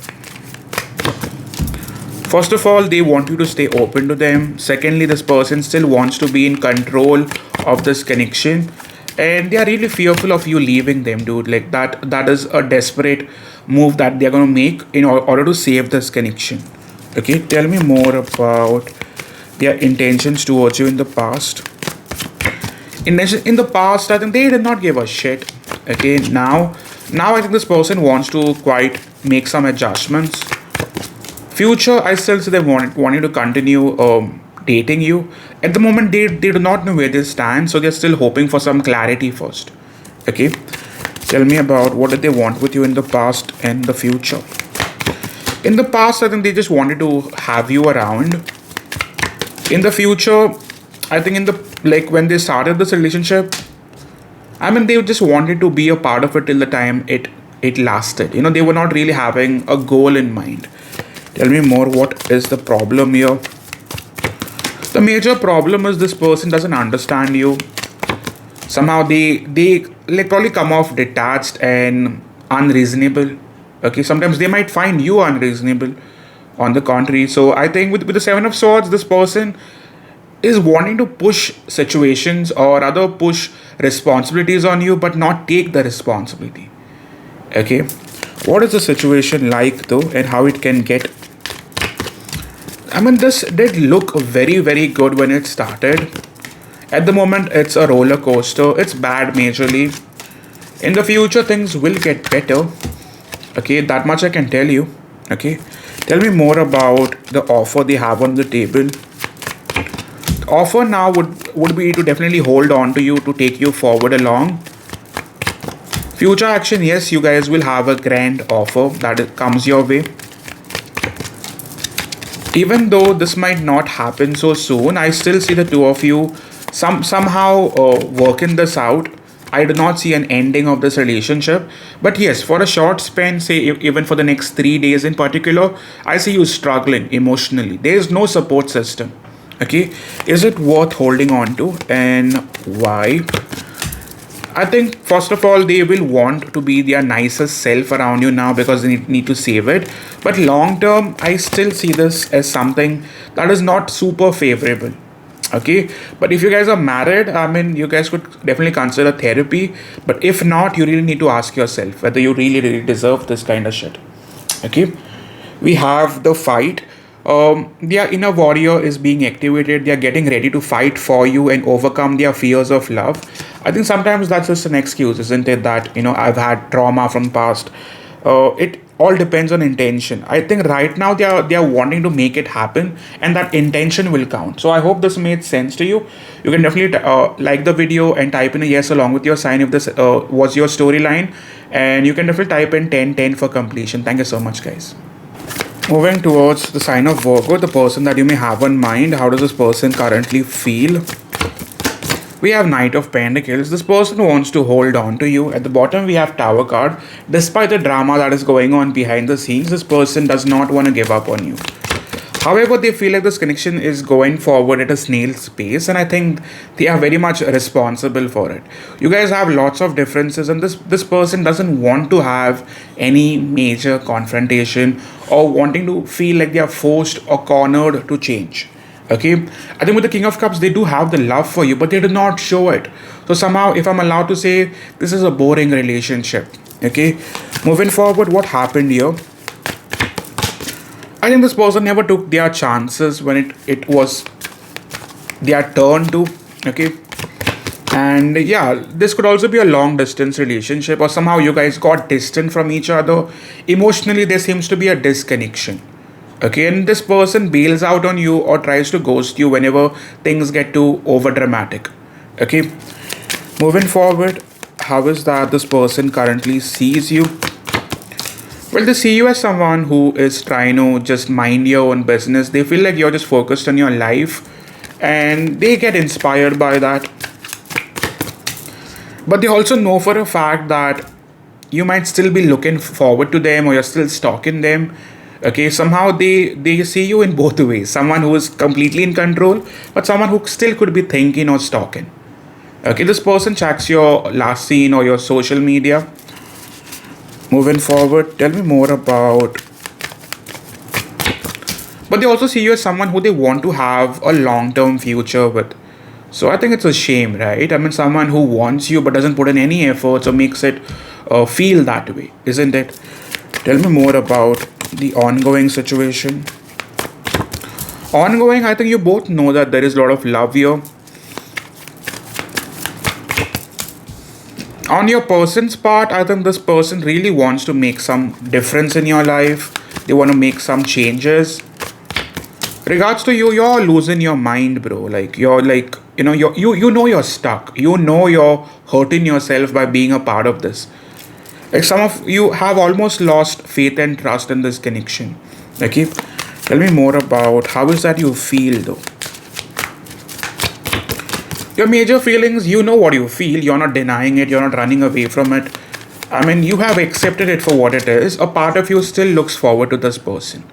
First of all, they want you to stay open to them. Secondly, this person still wants to be in control of this connection. And they are really fearful of you leaving them, dude. Like that is a desperate move that they're going to make in order to save this connection. Okay, tell me more about their intentions towards you in the past. In the past, I think they did not give a shit. Okay, now I think this person wants to quite make some adjustments. Future, I still say they want you to continue dating you. At the moment, they do not know where they stand, so they're still hoping for some clarity first. Okay, tell me about what did they want with you in the past and the future. In the past, I think they just wanted to have you around. In the future, I think when they started this relationship, I mean they just wanted to be a part of it till the time it lasted. You know, they were not really having a goal in mind. Tell me more, what is the problem here? The major problem is this person doesn't understand you. Somehow they like probably come off detached and unreasonable. Okay, sometimes they might find you unreasonable on the contrary. So I think with the Seven of Swords, this person is wanting to push situations or rather push responsibilities on you but not take the responsibility. Okay, what is the situation like though and how it can get. I mean, this did look very, very good when it started. At the moment, it's a roller coaster. It's bad majorly. In the future, things will get better. Okay, that much I can tell you. Okay, tell me more about the offer they have on the table. The offer now would be to definitely hold on to you to take you forward along. Future action, yes, you guys will have a grand offer that comes your way. Even though this might not happen so soon, I still see the two of you somehow working this out. I do not see an ending of this relationship. But yes, for a short span, say even for the next 3 days in particular, I see you struggling emotionally. There is no support system. Okay, is it worth holding on to and why? I think first of all they will want to be their nicest self around you now because they need to save it. But long term, I still see this as something that is not super favorable. Okay, but if you guys are married, I mean, you guys could definitely consider therapy. But if not, you really need to ask yourself whether you really deserve this kind of shit. Okay, we have the fight. Their inner warrior is being activated. They are getting ready to fight for you and overcome their fears of love. I think sometimes that's just an excuse, isn't it? That I've had trauma from past. It all depends on intention. I think right now they are wanting to make it happen, and that intention will count. So I hope this made sense to you. You can definitely like the video and type in a yes along with your sign if this was your storyline, and you can definitely type in 1010 for completion. Thank you so much, guys. Moving towards the sign of Virgo, the person that you may have in mind, how does this person currently feel? We have Knight of Pentacles. This person wants to hold on to you. At the bottom, we have Tower card. Despite the drama that is going on behind the scenes, this person does not want to give up on you. However, they feel like this connection is going forward at a snail's pace, and I think they are very much responsible for it. You guys have lots of differences, and this person doesn't want to have any major confrontation or wanting to feel like they are forced or cornered to change. Okay, I think with the King of Cups, they do have the love for you, but they do not show it. So somehow, if I'm allowed to say, this is a boring relationship. Okay, moving forward, what happened here? I think this person never took their chances when it was their turn to. Okay. And yeah, this could also be a long distance relationship, or somehow you guys got distant from each other. Emotionally, there seems to be a disconnection. Okay, and this person bails out on you or tries to ghost you whenever things get too over dramatic. Okay, moving forward, how is that this person currently sees you? Well, they see you as someone who is trying to just mind your own business. They feel like you're just focused on your life and they get inspired by that. But they also know for a fact that you might still be looking forward to them or you're still stalking them. Okay, somehow they see you in both ways. Someone who is completely in control, but someone who still could be thinking or stalking. Okay, this person checks your last scene or your social media. Moving forward, tell me more about. But they also see you as someone who they want to have a long term future with. So I think it's a shame, right? I mean, someone who wants you but doesn't put in any efforts or makes it feel that way, isn't it? Tell me more about the ongoing situation. Ongoing, I think you both know that there is a lot of love here. On your person's part, I think this person really wants to make some difference in your life. They want to make some changes. Regards to you, you're losing your mind, bro. Like you're like, you know you're stuck. You know you're hurting yourself by being a part of this. Like some of you have almost lost faith and trust in this connection. Okay, tell me more about how is that you feel though. Your major feelings, you know what you feel. You're not denying it. You're not running away from it. I mean, you have accepted it for what it is. A part of you still looks forward to this person.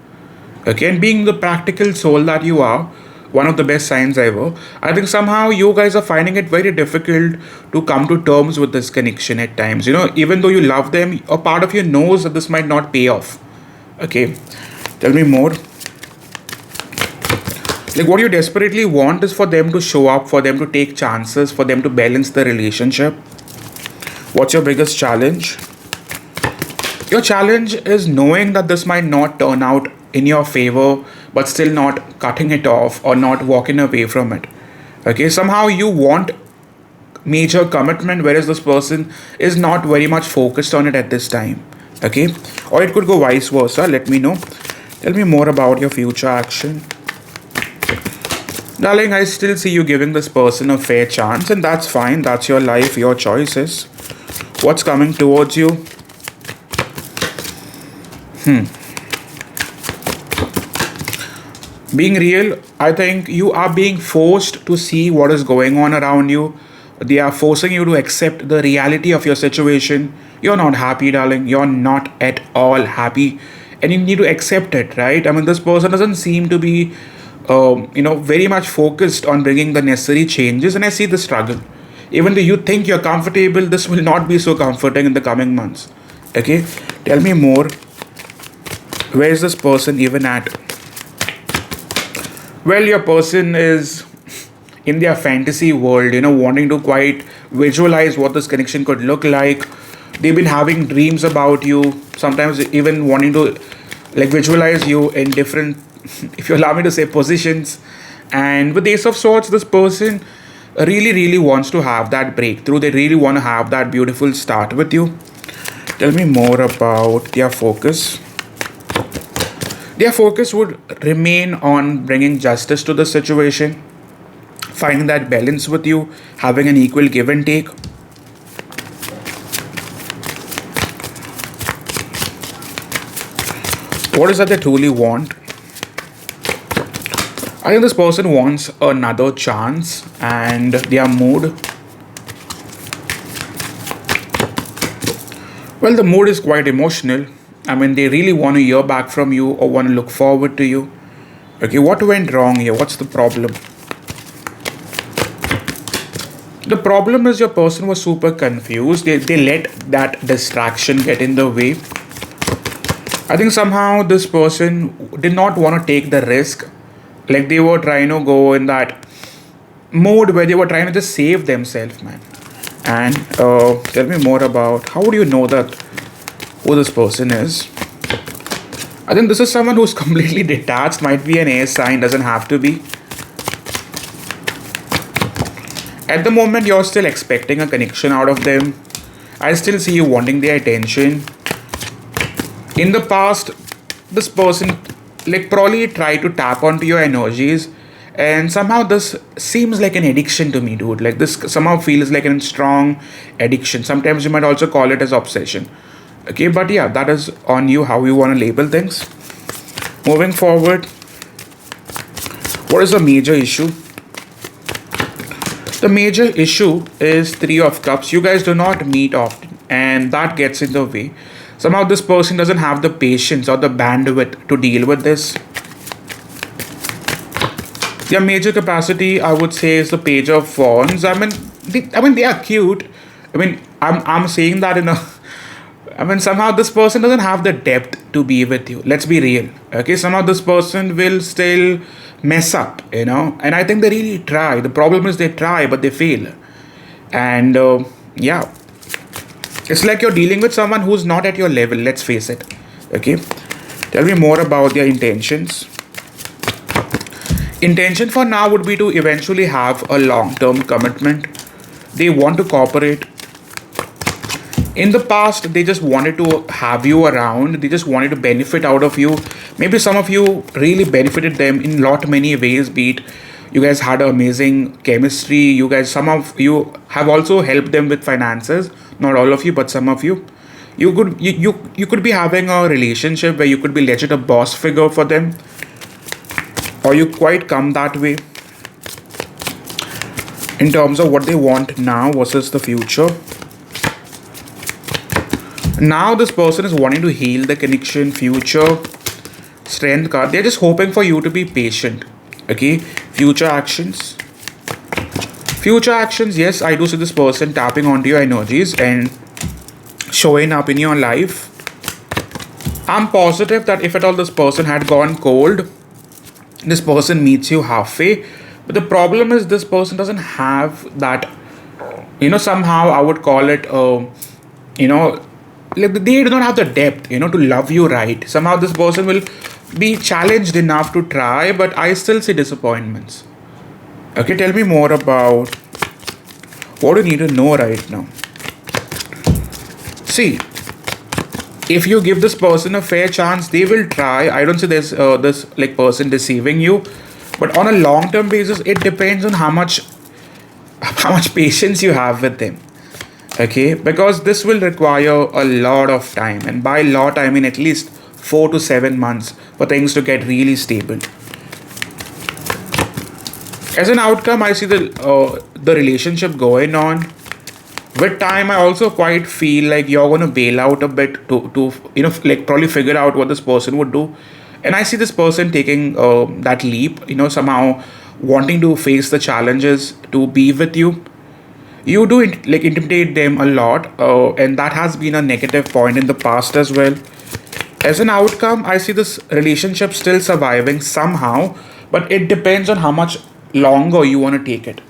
Okay, and being the practical soul that you are, one of the best signs ever, I think somehow you guys are finding it very difficult to come to terms with this connection at times. Even though you love them, a part of you knows that this might not pay off. Okay, tell me more. Like what you desperately want is for them to show up, for them to take chances, for them to balance the relationship. What's your biggest challenge? Your challenge is knowing that this might not turn out in your favor, but still not cutting it off or not walking away from it. Okay, somehow you want major commitment, whereas this person is not very much focused on it at this time. Okay, or it could go vice versa. Let me know. Tell me more about your future action. Darling, I still see you giving this person a fair chance, and that's fine. That's your life, your choices. What's coming towards you? Being real, I think you are being forced to see what is going on around you. They are forcing you to accept the reality of your situation. You're not happy, darling. You're not at all happy. And you need to accept it, right? I mean, this person doesn't seem to be very much focused on bringing the necessary changes, and I see the struggle. Even though you think you're comfortable, this will not be so comforting in the coming months. Okay, tell me more. Where is this person even at? Well, your person is in their fantasy world, wanting to quite visualize what this connection could look like. They've been having dreams about you, sometimes even wanting to like visualize you in different, if you allow me to say, positions. And with the Ace of Swords, this person really, really wants to have that breakthrough. They really want to have that beautiful start with you. Tell me more about their focus. Their focus would remain on bringing justice to the situation, finding that balance with you, having an equal give and take. What is that they truly want? I think this person wants another chance, and their mood. Well, the mood is quite emotional. I mean, they really want to hear back from you or want to look forward to you. Okay, what went wrong here? What's the problem? The problem is your person was super confused. They let that distraction get in the way. I think somehow this person did not want to take the risk. Like they were trying to go in that mode where they were trying to just save themselves, man. And tell me more about how would you know that who this person is? I think this is someone who's completely detached, might be an air sign, doesn't have to be. At the moment, you're still expecting a connection out of them. I still see you wanting their attention. In the past, this person like probably tried to tap onto your energies, and somehow this seems like an addiction to me, dude. Like this somehow feels like a strong addiction. Sometimes you might also call it as obsession. Okay, but yeah, that is on you how you want to label things. Moving forward, what is the major issue? The major issue is Three of Cups. You guys do not meet often, and that gets in the way. Somehow, this person doesn't have the patience or the bandwidth to deal with this. Their major capacity, I would say, is the Page of Wands. I mean, they are cute. I'm saying that in a. I mean, somehow this person doesn't have the depth to be with you. Let's be real. Okay, somehow this person will still mess up, and I think they really try. The problem is they try, but they fail. And yeah, it's like you're dealing with someone who's not at your level, let's face it. Okay, tell me more about their intentions. Intention for now would be to eventually have a long-term commitment. They want to cooperate. In the past, they just wanted to have you around. They just wanted to benefit out of you. Maybe some of you really benefited them in lot many ways. Be it you guys had amazing chemistry. Some of you have also helped them with finances. Not all of you, but some of you. You could be having a relationship where you could be legit a boss figure for them, or you quite come that way in terms of what they want now versus the future. Now this person is wanting to heal the connection, future, strength card. They're just hoping for you to be patient. Okay, future actions. Future actions, yes, I do see this person tapping onto your energies and showing up in your life. I'm positive that if at all this person had gone cold, this person meets you halfway. But the problem is this person doesn't have that, somehow I would call it, like they do not have the depth, to love you right. Somehow this person will be challenged enough to try, but I still see disappointments. Okay, tell me more about what you need to know right now. See, if you give this person a fair chance, they will try. I don't see this like person deceiving you, but on a long term basis, it depends on how much patience you have with them. Okay, because this will require a lot of time, and by lot I mean at least 4 to 7 months for things to get really stable. As an outcome, I see the relationship going on. With time, I also quite feel like you're going to bail out a bit to like probably figure out what this person would do. And I see this person taking that leap, somehow wanting to face the challenges to be with you. You do like intimidate them a lot, and that has been a negative point in the past as well. As an outcome, I see this relationship still surviving somehow, but it depends on how much longer you want to take it.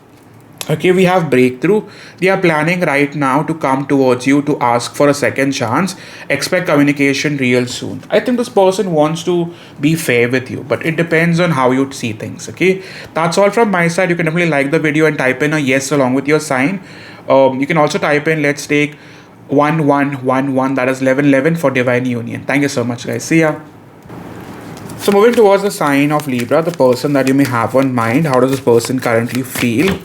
Okay, we have breakthrough. They are planning right now to come towards you to ask for a second chance. Expect communication real soon. I think this person wants to be fair with you, but it depends on how you see things. Okay, that's all from my side. You can definitely like the video and type in a yes along with your sign. You can also type in let's take 1111, that is 1111 for divine union. Thank you so much, guys. See ya. So moving towards the sign of Libra, the person that you may have on mind. How does this person currently feel?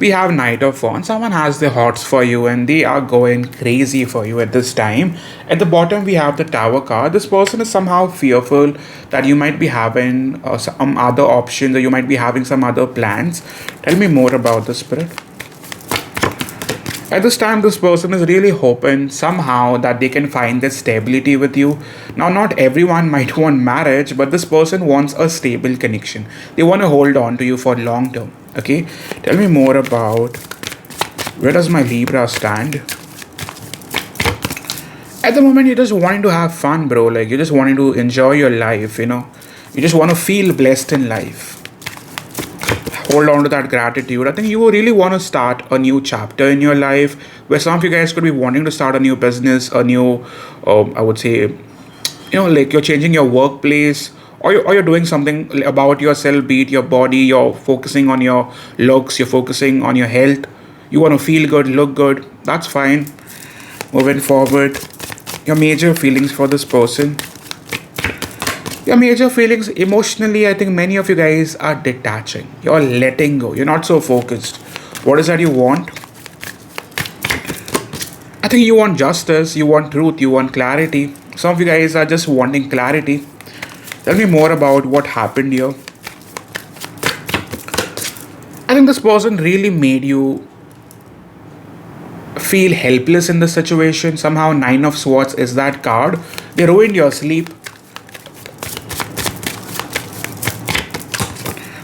We have Knight of Wands. Someone has their hearts for you and they are going crazy for you at this time. At the bottom, we have the Tower card. This person is somehow fearful that you might be having some other options, or you might be having some other plans. Tell me more about the spirit. At this time, this person is really hoping somehow that they can find this stability with you. Now, not everyone might want marriage, but this person wants a stable connection. They want to hold on to you for long term. Okay, tell me more about where does my Libra stand? At the moment, you're just wanting to have fun, bro. Like, you're just wanting to enjoy your life, You just want to feel blessed in life. Hold on to that gratitude. I think you really want to start a new chapter in your life, where some of you guys could be wanting to start a new business, a new, I would say, like you're changing your workplace, or you're doing something about yourself, be it your body. You're focusing on your looks, you're focusing on your health. You want to feel good, look good. That's fine. Moving forward, your major feelings for this person. Your major feelings emotionally, I think many of you guys are detaching. You're letting go. You're not so focused. What is that you want? I think you want justice, you want truth, you want clarity. Some of you guys are just wanting clarity. Tell me more about what happened here. I think this person really made you feel helpless in the situation. Somehow, Nine of Swords is that card. They ruined your sleep.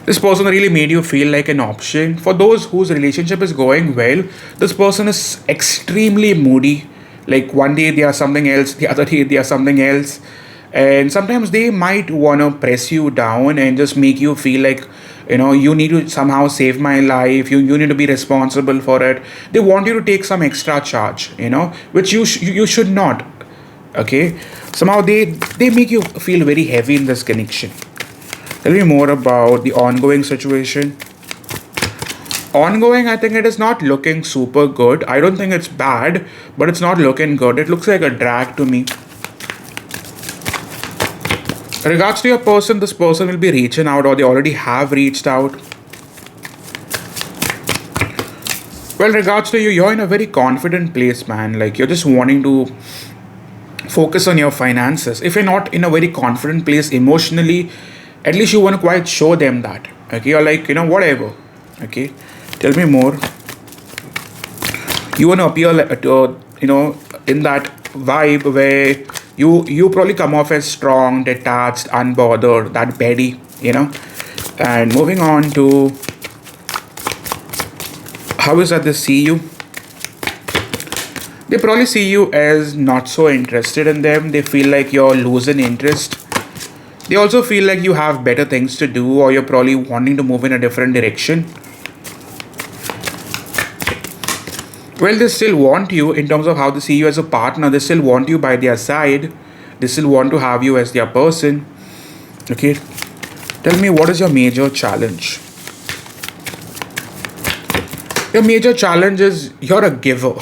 This person really made you feel like an option. For those whose relationship is going well, this person is extremely moody. Like one day they are something else, the other day they are something else. And sometimes they might want to press you down and just make you feel like, you need to somehow save my life. You need to be responsible for it. They want you to take some extra charge, which you should not. Okay. Somehow they make you feel very heavy in this connection. Tell me more about the ongoing situation. Ongoing, I think it is not looking super good. I don't think it's bad, but it's not looking good. It looks like a drag to me. In regards to your person, this person will be reaching out, or they already have reached out. Well, in regards to you, you're in a very confident place, man. Like you're just wanting to focus on your finances. If you're not in a very confident place emotionally, at least you want to quite show them that. Okay, you're like, whatever. Okay, tell me more. You want to appear like, in that vibe where you probably come off as strong, detached, unbothered, that petty, And moving on to how is that they see you? They probably see you as not so interested in them. They feel like you're losing interest. They also feel like you have better things to do, or you're probably wanting to move in a different direction. Well, they still want you in terms of how they see you as a partner. They still want you by their side. They still want to have you as their person. Okay. Tell me, what is your major challenge? Your major challenge is you're a giver.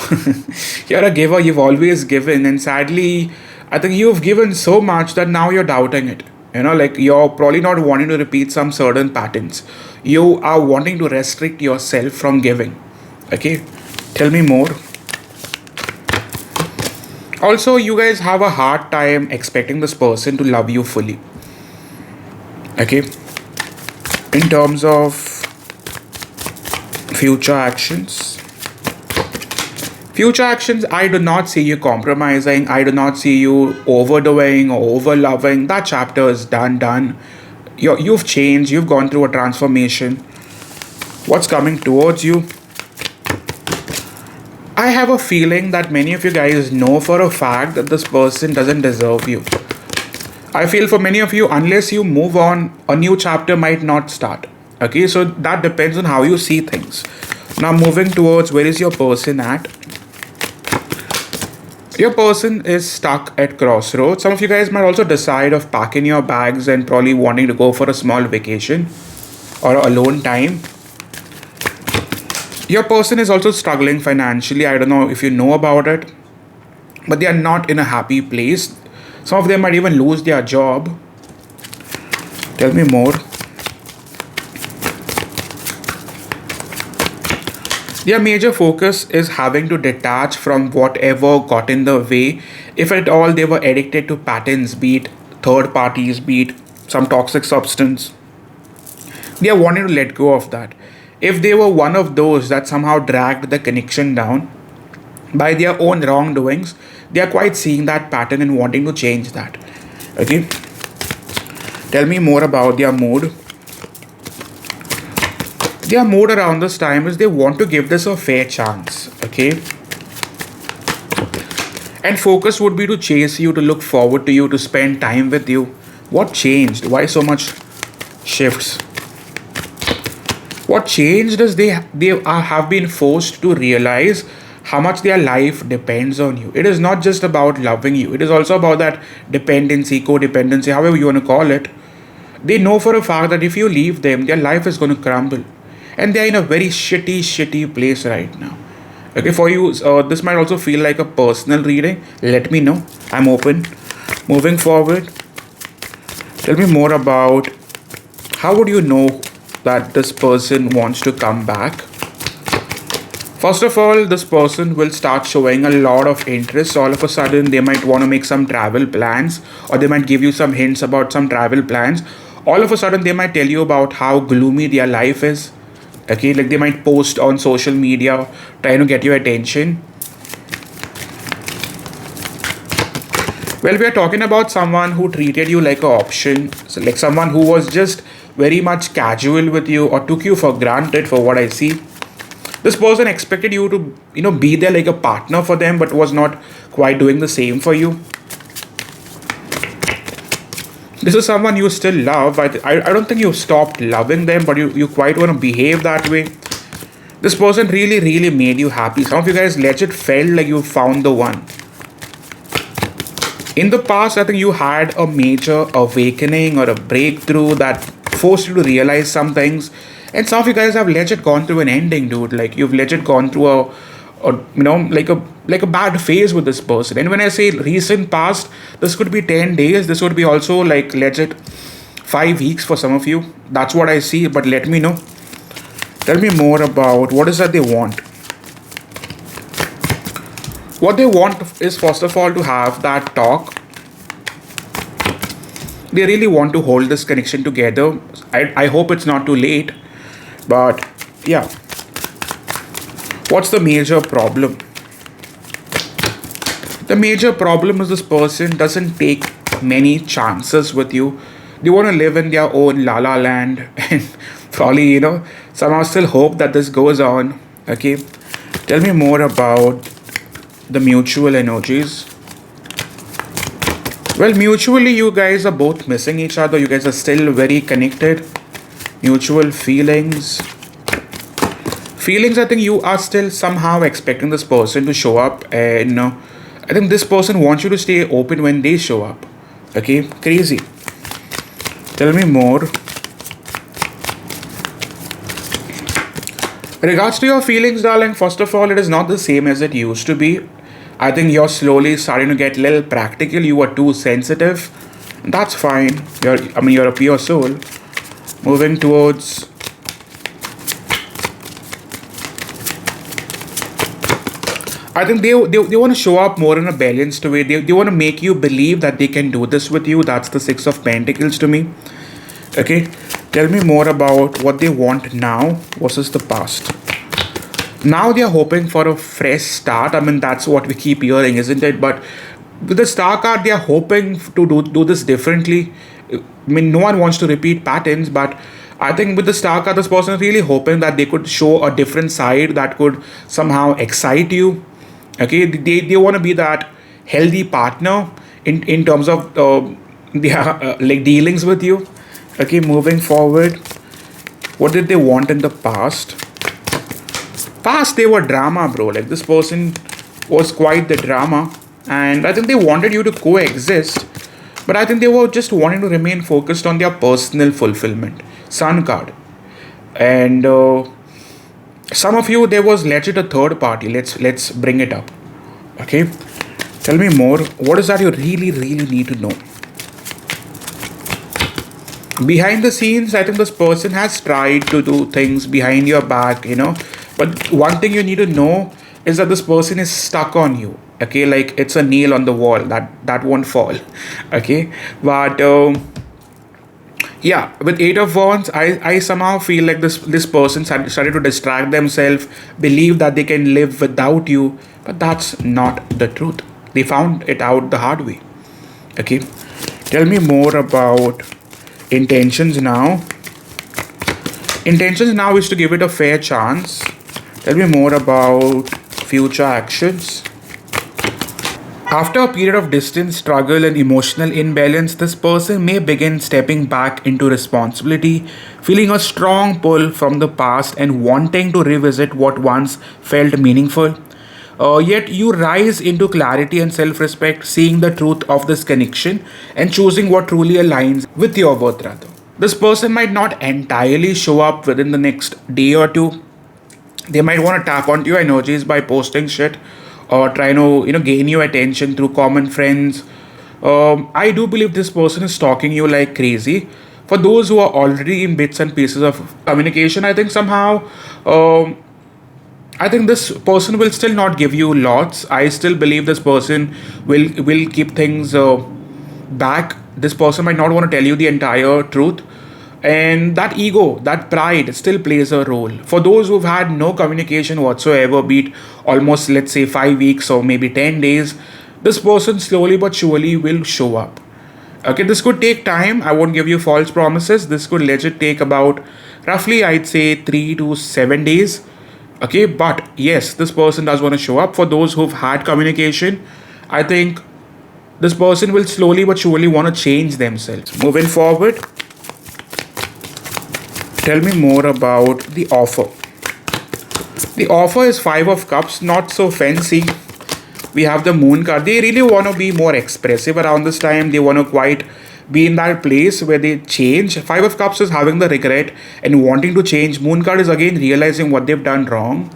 You're a giver. You've always given. And sadly, I think you've given so much that now you're doubting it. Like you're probably not wanting to repeat some certain patterns. You are wanting to restrict yourself from giving. Okay. Tell me more. Also, you guys have a hard time expecting this person to love you fully. Okay. In terms of future actions. Future actions, I do not see you compromising. I do not see you overdoing or overloving. That chapter is done. You've changed. You've gone through a transformation. What's coming towards you? I have a feeling that many of you guys know for a fact that this person doesn't deserve you. I feel for many of you, unless you move on, a new chapter might not start. Okay, so that depends on how you see things. Now, moving towards where is your person at? Your person is stuck at crossroads. Some of you guys might also decide of packing your bags and probably wanting to go for a small vacation or alone time. Your person is also struggling financially. I don't know if you know about it, but they are not in a happy place. Some of them might even lose their job. Tell me more. Their major focus is having to detach from whatever got in the way. If at all they were addicted to patterns, be it third parties, be it some toxic substance, they are wanting to let go of that. If they were one of those that somehow dragged the connection down by their own wrongdoings, they are quite seeing that pattern and wanting to change that. Okay. Tell me more about their mood. Their mood around this time is they want to give this a fair chance. Okay. And focus would be to chase you, to look forward to you, to spend time with you. What changed? Why so much shifts? What changed is they have been forced to realize how much their life depends on you. It is not just about loving you, it is also about that dependency, codependency, however you want to call it. They know for a fact that if you leave them, their life is going to crumble. And they are in a very shitty place right now. Okay, for you, this might also feel like a personal reading. Let me know. I'm open. Moving forward, tell me more about how would you know that this person wants to come back. First of all, this person will start showing a lot of interest. All of a sudden, they might want to make some travel plans, or they might give you some hints about some travel plans. All of a sudden, they might tell you about how gloomy their life is. Okay, like they might post on social media trying to get your attention. Well, we are talking about someone who treated you like an option, so like someone who was just very much casual with you or took you for granted, for what I see. This person expected you to, be there like a partner for them, but was not quite doing the same for you. This is someone you still love. I don't think you stopped loving them, but you quite want to behave that way. This person really made you happy. Some of you guys legit felt like you found the one. In the past, I think you had a major awakening or a breakthrough that forced you to realize some things. And some of you guys have legit gone through an ending, dude. Like you've legit gone through like a bad phase with this person. And when I say recent past, this could be 10 days. This would be also like legit 5 weeks for some of you. That's what I see. But let me know. Tell me more about what is that they want. What they want is, first of all, to have that talk. They really want to hold this connection together. I hope it's not too late. But yeah. What's the major problem? The major problem is this person doesn't take many chances with you. They want to live in their own la la land and probably, somehow still hope that this goes on. Okay. Tell me more about the mutual energies. Well, mutually, you guys are both missing each other. You guys are still very connected. Mutual feelings. I think you are still somehow expecting this person to show up, and I think this person wants you to stay open when they show up. Okay, crazy. Tell me more. Regards to your feelings, darling, first of all, it is not the same as it used to be. I think you're slowly starting to get a little practical. You are too sensitive. That's fine. You're a pure soul. Moving towards. I think they want to show up more in a balanced way. They want to make you believe that they can do this with you. That's the Six of Pentacles to me. Okay. Tell me more about what they want now versus the past. Now they are hoping for a fresh start. That's what we keep hearing, isn't it? But with the Star card, they are hoping to do this differently. No one wants to repeat patterns, but I think with the Star card, this person is really hoping that they could show a different side that could somehow excite you. Okay, they want to be that healthy partner in terms of their like dealings with you. Okay, moving forward, what did they want in the past? Past, they were drama, bro. Like this person was quite the drama, and I think they wanted you to coexist, but I think they were just wanting to remain focused on their personal fulfillment. Sun card, and some of you, there was legit a third party. Let's bring it up. Okay, tell me more. What is that you really need to know? Behind the scenes, I think this person has tried to do things behind your back, But one thing you need to know is that this person is stuck on you. Okay, like it's a nail on the wall that won't fall. Okay, but yeah, with Eight of Wands, I somehow feel like this person started to distract themselves, believe that they can live without you, but that's not the truth. They found it out the hard way. Okay, tell me more about intentions now. Intentions now is to give it a fair chance. Tell me more about future actions. After a period of distance, struggle, and emotional imbalance, this person may begin stepping back into responsibility, feeling a strong pull from the past and wanting to revisit what once felt meaningful. Yet you rise into clarity and self-respect, seeing the truth of this connection and choosing what truly aligns with your worth rather. This person might not entirely show up within the next day or two. They might want to tap onto your energies by posting shit or trying to gain your attention through common friends. I do believe this person is stalking you like crazy. For those who are already in bits and pieces of communication, I think somehow I think this person will still not give you lots. I still believe this person will keep things back. This person might not want to tell you the entire truth, and that ego, that pride, still plays a role. For those who've had no communication whatsoever, be it almost let's say 5 weeks or maybe 10 days, this person slowly but surely will show up. Okay, this could take time. I won't give you false promises. This could legit take about roughly, I'd say, 3 to 7 days. Okay, but yes, this person does want to show up. For those who've had communication, I think this person will slowly but surely want to change themselves. Moving forward, tell me more about the offer. The offer is Five of Cups, not so fancy. We have the Moon card. They really want to be more expressive around this time. They want to quite be in that place where they change. Five of Cups is having the regret and wanting to change. Moon card is again realizing what they've done wrong.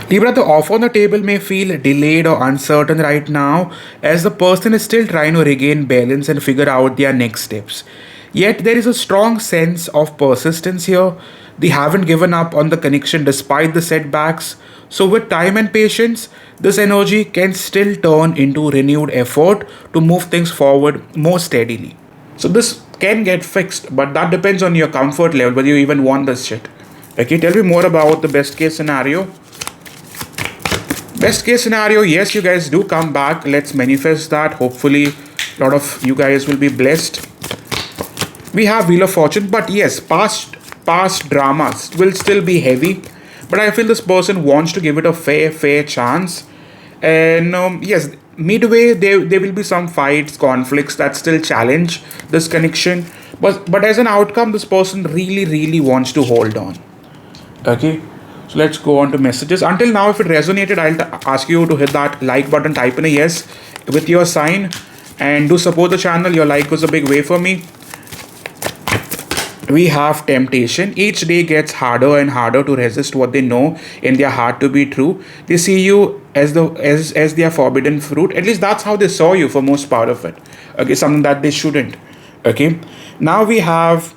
Libra, the offer on the table may feel delayed or uncertain right now as the person is still trying to regain balance and figure out their next steps. Yet there is a strong sense of persistence here. They haven't given up on the connection despite the setbacks. So with time and patience, this energy can still turn into renewed effort to move things forward more steadily. So this can get fixed, but that depends on your comfort level, whether you even want this shit. Okay, tell me more about the best case scenario. Best case scenario, yes, you guys do come back. Let's manifest that. Hopefully, a lot of you guys will be blessed. We have Wheel of Fortune, but yes, past dramas will still be heavy. But I feel this person wants to give it a fair chance. And yes, midway there will be some fights, conflicts that still challenge this connection. But as an outcome, this person really wants to hold on. Okay. So let's go on to messages. Until now, if it resonated, I'll ask you to hit that like button, type in a yes with your sign, and do support the channel. Your like was a big way for me. We have temptation. Each day gets harder and harder to resist what they know in their heart to be true. They see you as their forbidden fruit. At least that's how they saw you for most part of it. Okay, something that they shouldn't. Okay. Now we have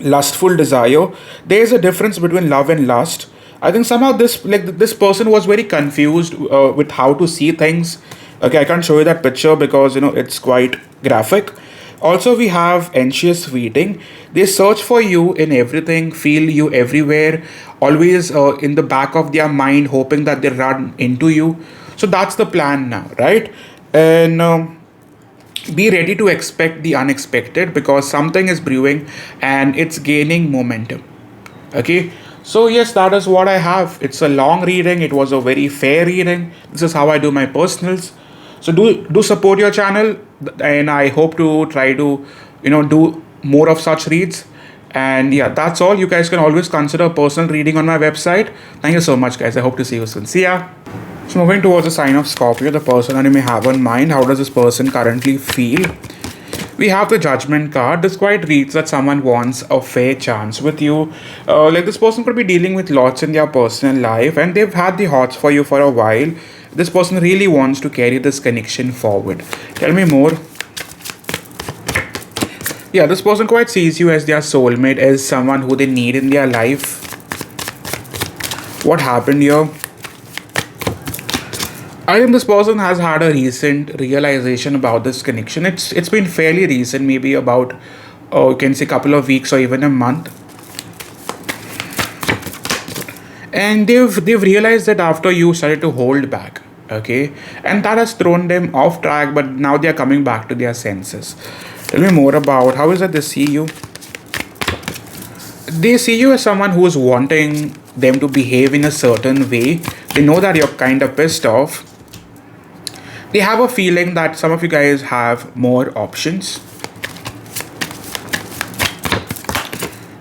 lustful desire. There is a difference between love and lust. I think somehow this person was very confused with how to see things. Okay, I can't show you that picture because it's quite graphic. Also, we have anxious waiting. They search for you in everything, feel you everywhere, always in the back of their mind, hoping that they run into you. So that's the plan now, right? And be ready to expect the unexpected because something is brewing and it's gaining momentum. Okay, so yes, that is what I have. It's a long reading. It was a very fair reading. This is how I do my personals. So do support your channel, and I hope to try to do more of such reads. And yeah, that's all. You guys can always consider a personal reading on my website. Thank you so much, guys. I hope to see you soon. See ya. So moving towards the sign of Scorpio, the person that you may have on mind. How does this person currently feel? We have the Judgment card. This quite reads that someone wants a fair chance with you. Like this person could be dealing with lots in their personal life and they've had the hots for you for a while. This person really wants to carry this connection forward. Tell me more. Yeah, this person quite sees you as their soulmate, as someone who they need in their life. What happened here? I think this person has had a recent realization about this connection. It's been fairly recent, maybe about you can say couple of weeks or even a month. And they've realized that after you started to hold back, okay, and that has thrown them off track, but now they are coming back to their senses. Tell me more about how is it they see you. They see you as someone who is wanting them to behave in a certain way. They know that you're kind of pissed off. They have a feeling that some of you guys have more options.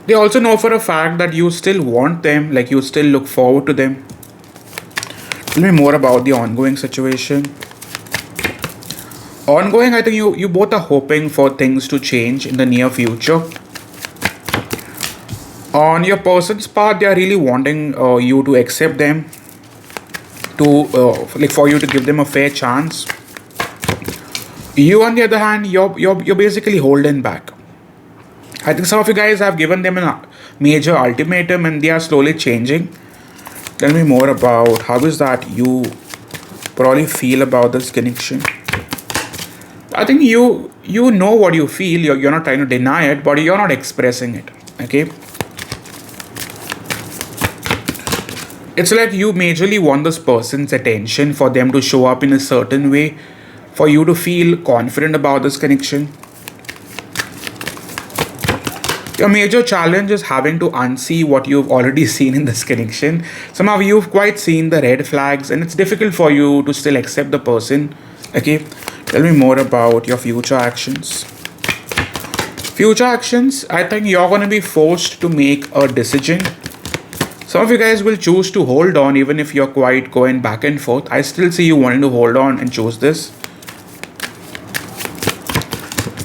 They also know for a fact that you still want them, like you still look forward to them. Tell me more about the ongoing situation. Ongoing, I think you both are hoping for things to change in the near future. On your person's part, they are really wanting you to accept them, to like for you to give them a fair chance. You, on the other hand, you're basically holding back. I think some of you guys have given them a major ultimatum and they are slowly changing. Tell me more about how is that you probably feel about this connection. I think you know what you feel. You're not trying to deny it, but you're not expressing it. Okay. It's like you majorly want this person's attention, for them to show up in a certain way, for you to feel confident about this connection. Your major challenge is having to unsee what you've already seen in this connection. Somehow you've quite seen the red flags and it's difficult for you to still accept the person. Okay, tell me more about your future actions. Future actions, I think you're going to be forced to make a decision. Some of you guys will choose to hold on even if you're quite going back and forth. I still see you wanting to hold on and choose this.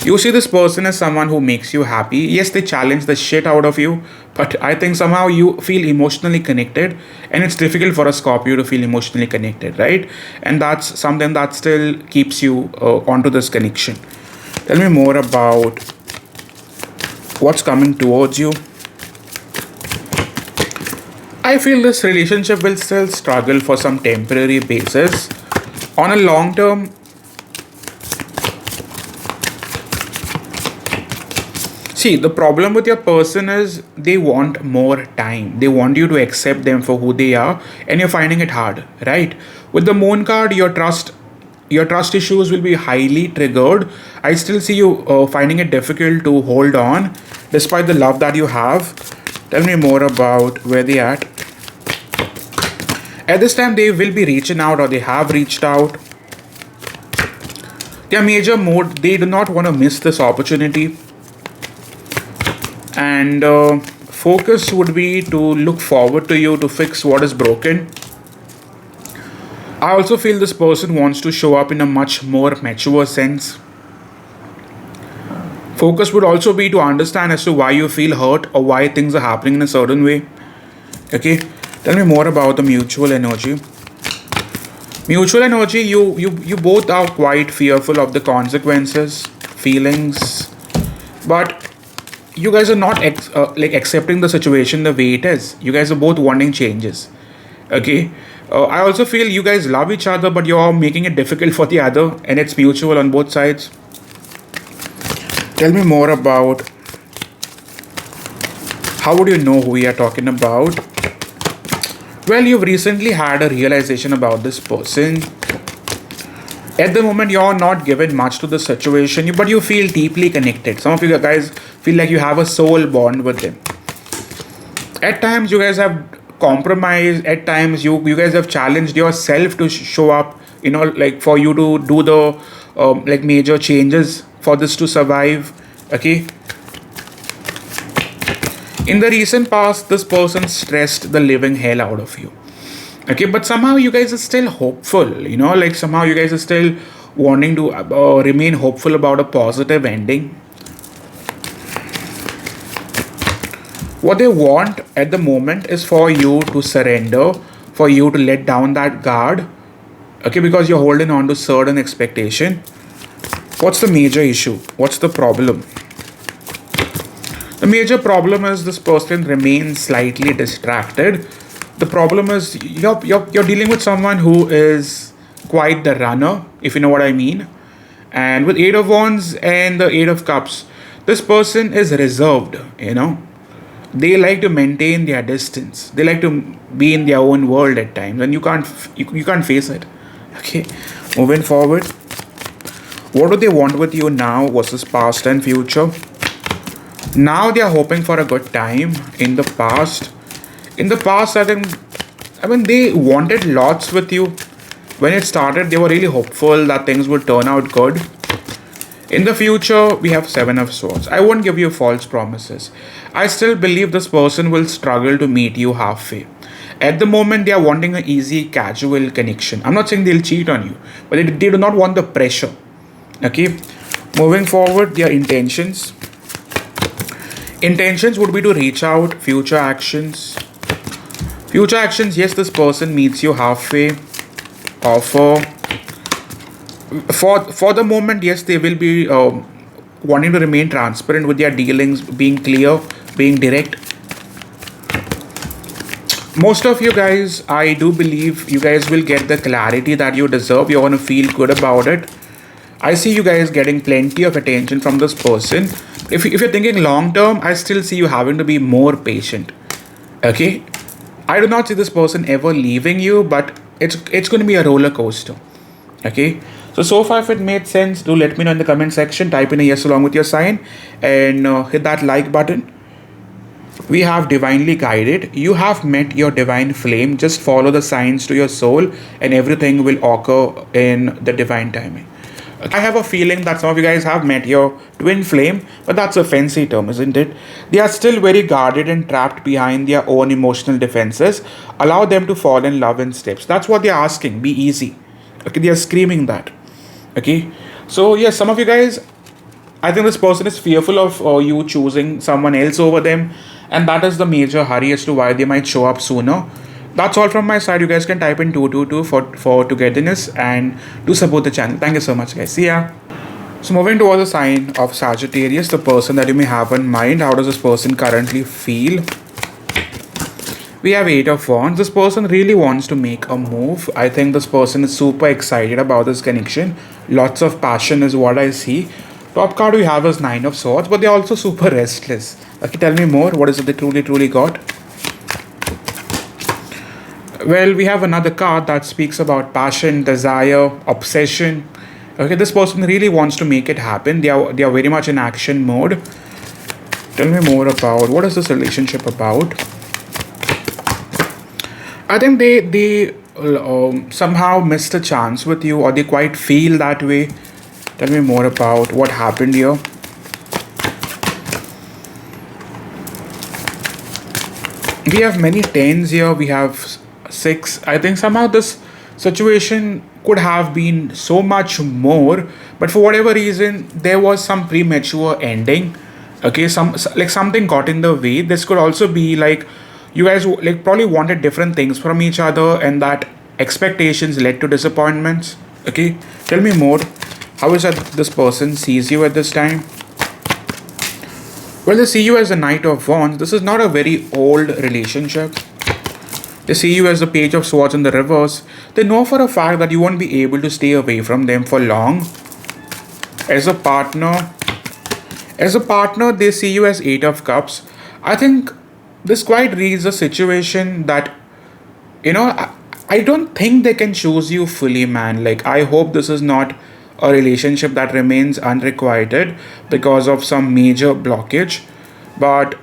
You see this person as someone who makes you happy. Yes, they challenge the shit out of you, but I think somehow you feel emotionally connected, and it's difficult for a Scorpio to feel emotionally connected, right? And that's something that still keeps you onto this connection. Tell me more about what's coming towards you. I feel this relationship will still struggle for some temporary basis. On a long term, see, the problem with your person is they want more time. They want you to accept them for who they are, and you're finding it hard, right? With the moon card, your trust issues will be highly triggered. I still see you finding it difficult to hold on despite the love that you have. Tell me more about where they at. At this time, they will be reaching out, or they have reached out. Their major mood, they do not want to miss this opportunity. And focus would be to look forward to you to fix what is broken. I also feel this person wants to show up in a much more mature sense. Focus would also be to understand as to why you feel hurt or why things are happening in a certain way. Okay, tell me more about the mutual energy. Mutual energy, you both are quite fearful of the consequences, feelings, but you guys are not like accepting the situation the way it is. You guys are both wanting changes. Okay, I also feel you guys love each other, but you're making it difficult for the other, and it's mutual on both sides. Tell me more about how would you know who we are talking about. Well, you've recently had a realization about this person. At the moment, you're not given much to the situation, but you feel deeply connected. Some of you guys feel like you have a soul bond with them. At times, you guys have compromised. At times, you guys have challenged yourself to show up, like for you to do the like major changes for this to survive. Okay. In the recent past, this person stressed the living hell out of you. Okay, but somehow you guys are still hopeful, like somehow you guys are still wanting to remain hopeful about a positive ending. What they want at the moment is for you to surrender, for you to let down that guard. Okay, because you're holding on to certain expectation. What's the major issue? What's the problem? The major problem is this person remains slightly distracted. The problem is you're dealing with someone who is quite the runner, if you know what I mean. And with 8 of Wands and the 8 of Cups, this person is reserved, They like to maintain their distance. They like to be in their own world at times, and you can't face it. Okay, moving forward. What do they want with you now versus past and future? Now they are hoping for a good time. In the past, I mean, they wanted lots with you. When it started, they were really hopeful that things would turn out good. In the future, we have Seven of Swords. I won't give you false promises. I still believe this person will struggle to meet you halfway. At the moment, they are wanting an easy, casual connection. I'm not saying they'll cheat on you, but they do not want the pressure. Okay? Moving forward, their intentions. Intentions would be to reach out, future actions. Future actions, yes, this person meets you halfway. Offer. For the moment, yes, they will be wanting to remain transparent with their dealings, being clear, being direct. Most of you guys, I do believe you guys will get the clarity that you deserve. You're going to feel good about it. I see you guys getting plenty of attention from this person. If you're thinking long term, I still see you having to be more patient. Okay? I do not see this person ever leaving you, but it's going to be a roller coaster. Okay? So far, if it made sense, do let me know in the comment section. Type in a yes along with your sign and hit that like button. We have divinely guided. You have met your divine flame. Just follow the signs to your soul and everything will occur in the divine timing. I have a feeling that some of you guys have met your twin flame, but that's a fancy term, isn't it? They are still very guarded and trapped behind their own emotional defenses. Allow them to fall in love in steps. That's what they're asking. Be easy. Okay, they are screaming that. Okay, so yes, some of you guys, I think this person is fearful of you choosing someone else over them, and that is the major hurry as to why they might show up sooner. That's all from my side. You guys can type in 222 for togetherness and to support the channel. Thank you so much, guys. See ya. So moving towards the sign of Sagittarius, the person that you may have in mind. How does this person currently feel? We have Eight of Wands. This person really wants to make a move. I think this person is super excited about this connection. Lots of passion is what I see. Top card we have is Nine of Swords, but they're also super restless. Okay, tell me more. What is it they truly got? Well, we have another card that speaks about passion, desire, obsession. Okay, this person really wants to make it happen. They are very much in action mode. Tell me more about what is this relationship about? I think they somehow missed a chance with you, or they quite feel that way. Tell me more about what happened here. We have many tens here. We have 6. I think somehow this situation could have been so much more, but for whatever reason, there was some premature ending. Okay, something got in the way. This could also be like you guys like probably wanted different things from each other, and that expectations led to disappointments. Okay, tell me more. How is that this person sees you at this time? Well, they see you as the Knight of Wands. This is not a very old relationship. They see you as the Page of Swords in the reverse. They know for a fact that you won't be able to stay away from them for long. As a partner, they see you as Eight of Cups. I think this quite reads a situation that, I don't think they can choose you fully, man. Like, I hope this is not a relationship that remains unrequited because of some major blockage. But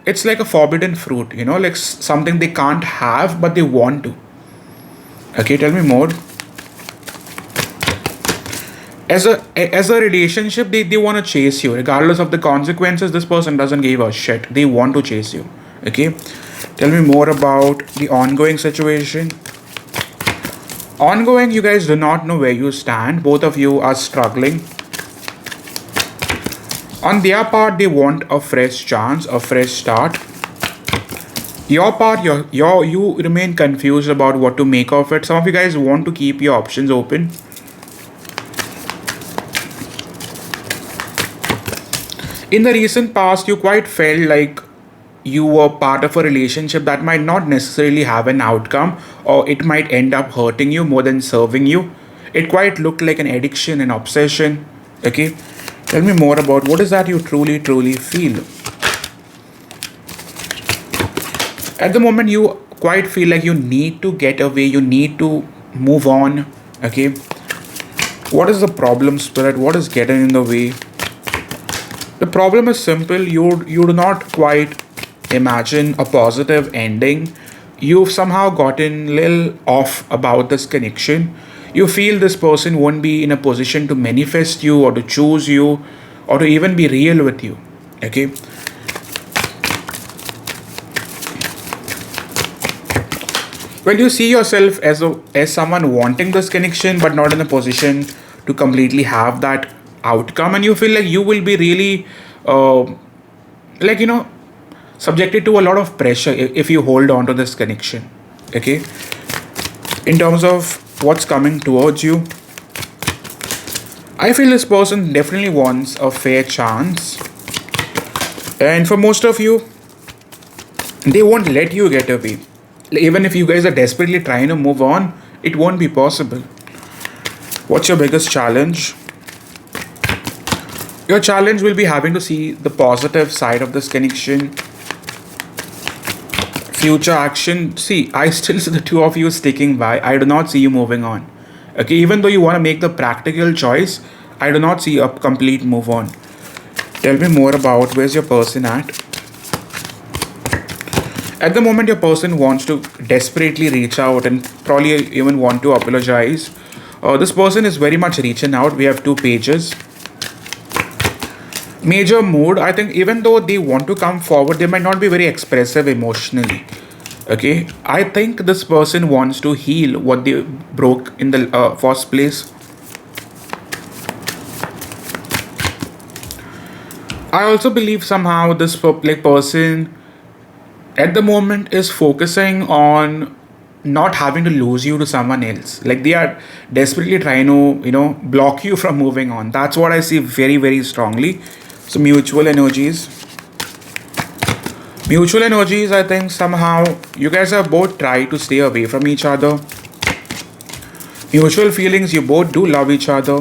it's like a forbidden fruit, like something they can't have, but they want to. Okay, tell me more. As a relationship, they want to chase you. Regardless of the consequences, this person doesn't give a shit. They want to chase you. Okay, tell me more about the ongoing situation. Ongoing, you guys do not know where you stand. Both of you are struggling. On their part, they want a fresh chance, a fresh start. Your part, you remain confused about what to make of it. Some of you guys want to keep your options open. In the recent past, you quite felt like you were part of a relationship that might not necessarily have an outcome, or it might end up hurting you more than serving you. It quite looked like an addiction, an obsession. Okay, tell me more about what is that you truly feel. At the moment, you quite feel like you need to get away, you need to move on. Okay, what is the problem, Spirit? What is getting in the way? The problem is simple. You do not quite imagine a positive ending. You've somehow gotten a little off about this connection. You feel this person won't be in a position to manifest you or to choose you or to even be real with you. Okay. Well, you see yourself as someone wanting this connection but not in a position to completely have that outcome, and you feel like you will be really uh, like subjected to a lot of pressure if you hold on to this connection. Okay. In terms of what's coming towards you, I feel this person definitely wants a fair chance, and for most of you, they won't let you get away. Even if you guys are desperately trying to move on, it won't be possible. What's your biggest challenge? Your challenge will be having to see the positive side of this connection. Future action. See, I still see the two of you sticking by. I do not see you moving on. Okay, even though you want to make the practical choice, I do not see a complete move on. Tell me more about where's your person at? At the moment, your person wants to desperately reach out and probably even want to apologize. This person is very much reaching out. We have two pages. Major mood. I think even though they want to come forward, they might not be very expressive emotionally. Okay. I think this person wants to heal what they broke in the first place. I also believe somehow this person at the moment is focusing on not having to lose you to someone else. Like they are desperately trying to block you from moving on. That's what I see very, very strongly. So mutual energies, I think somehow you guys have both tried to stay away from each other. Mutual feelings, you both do love each other.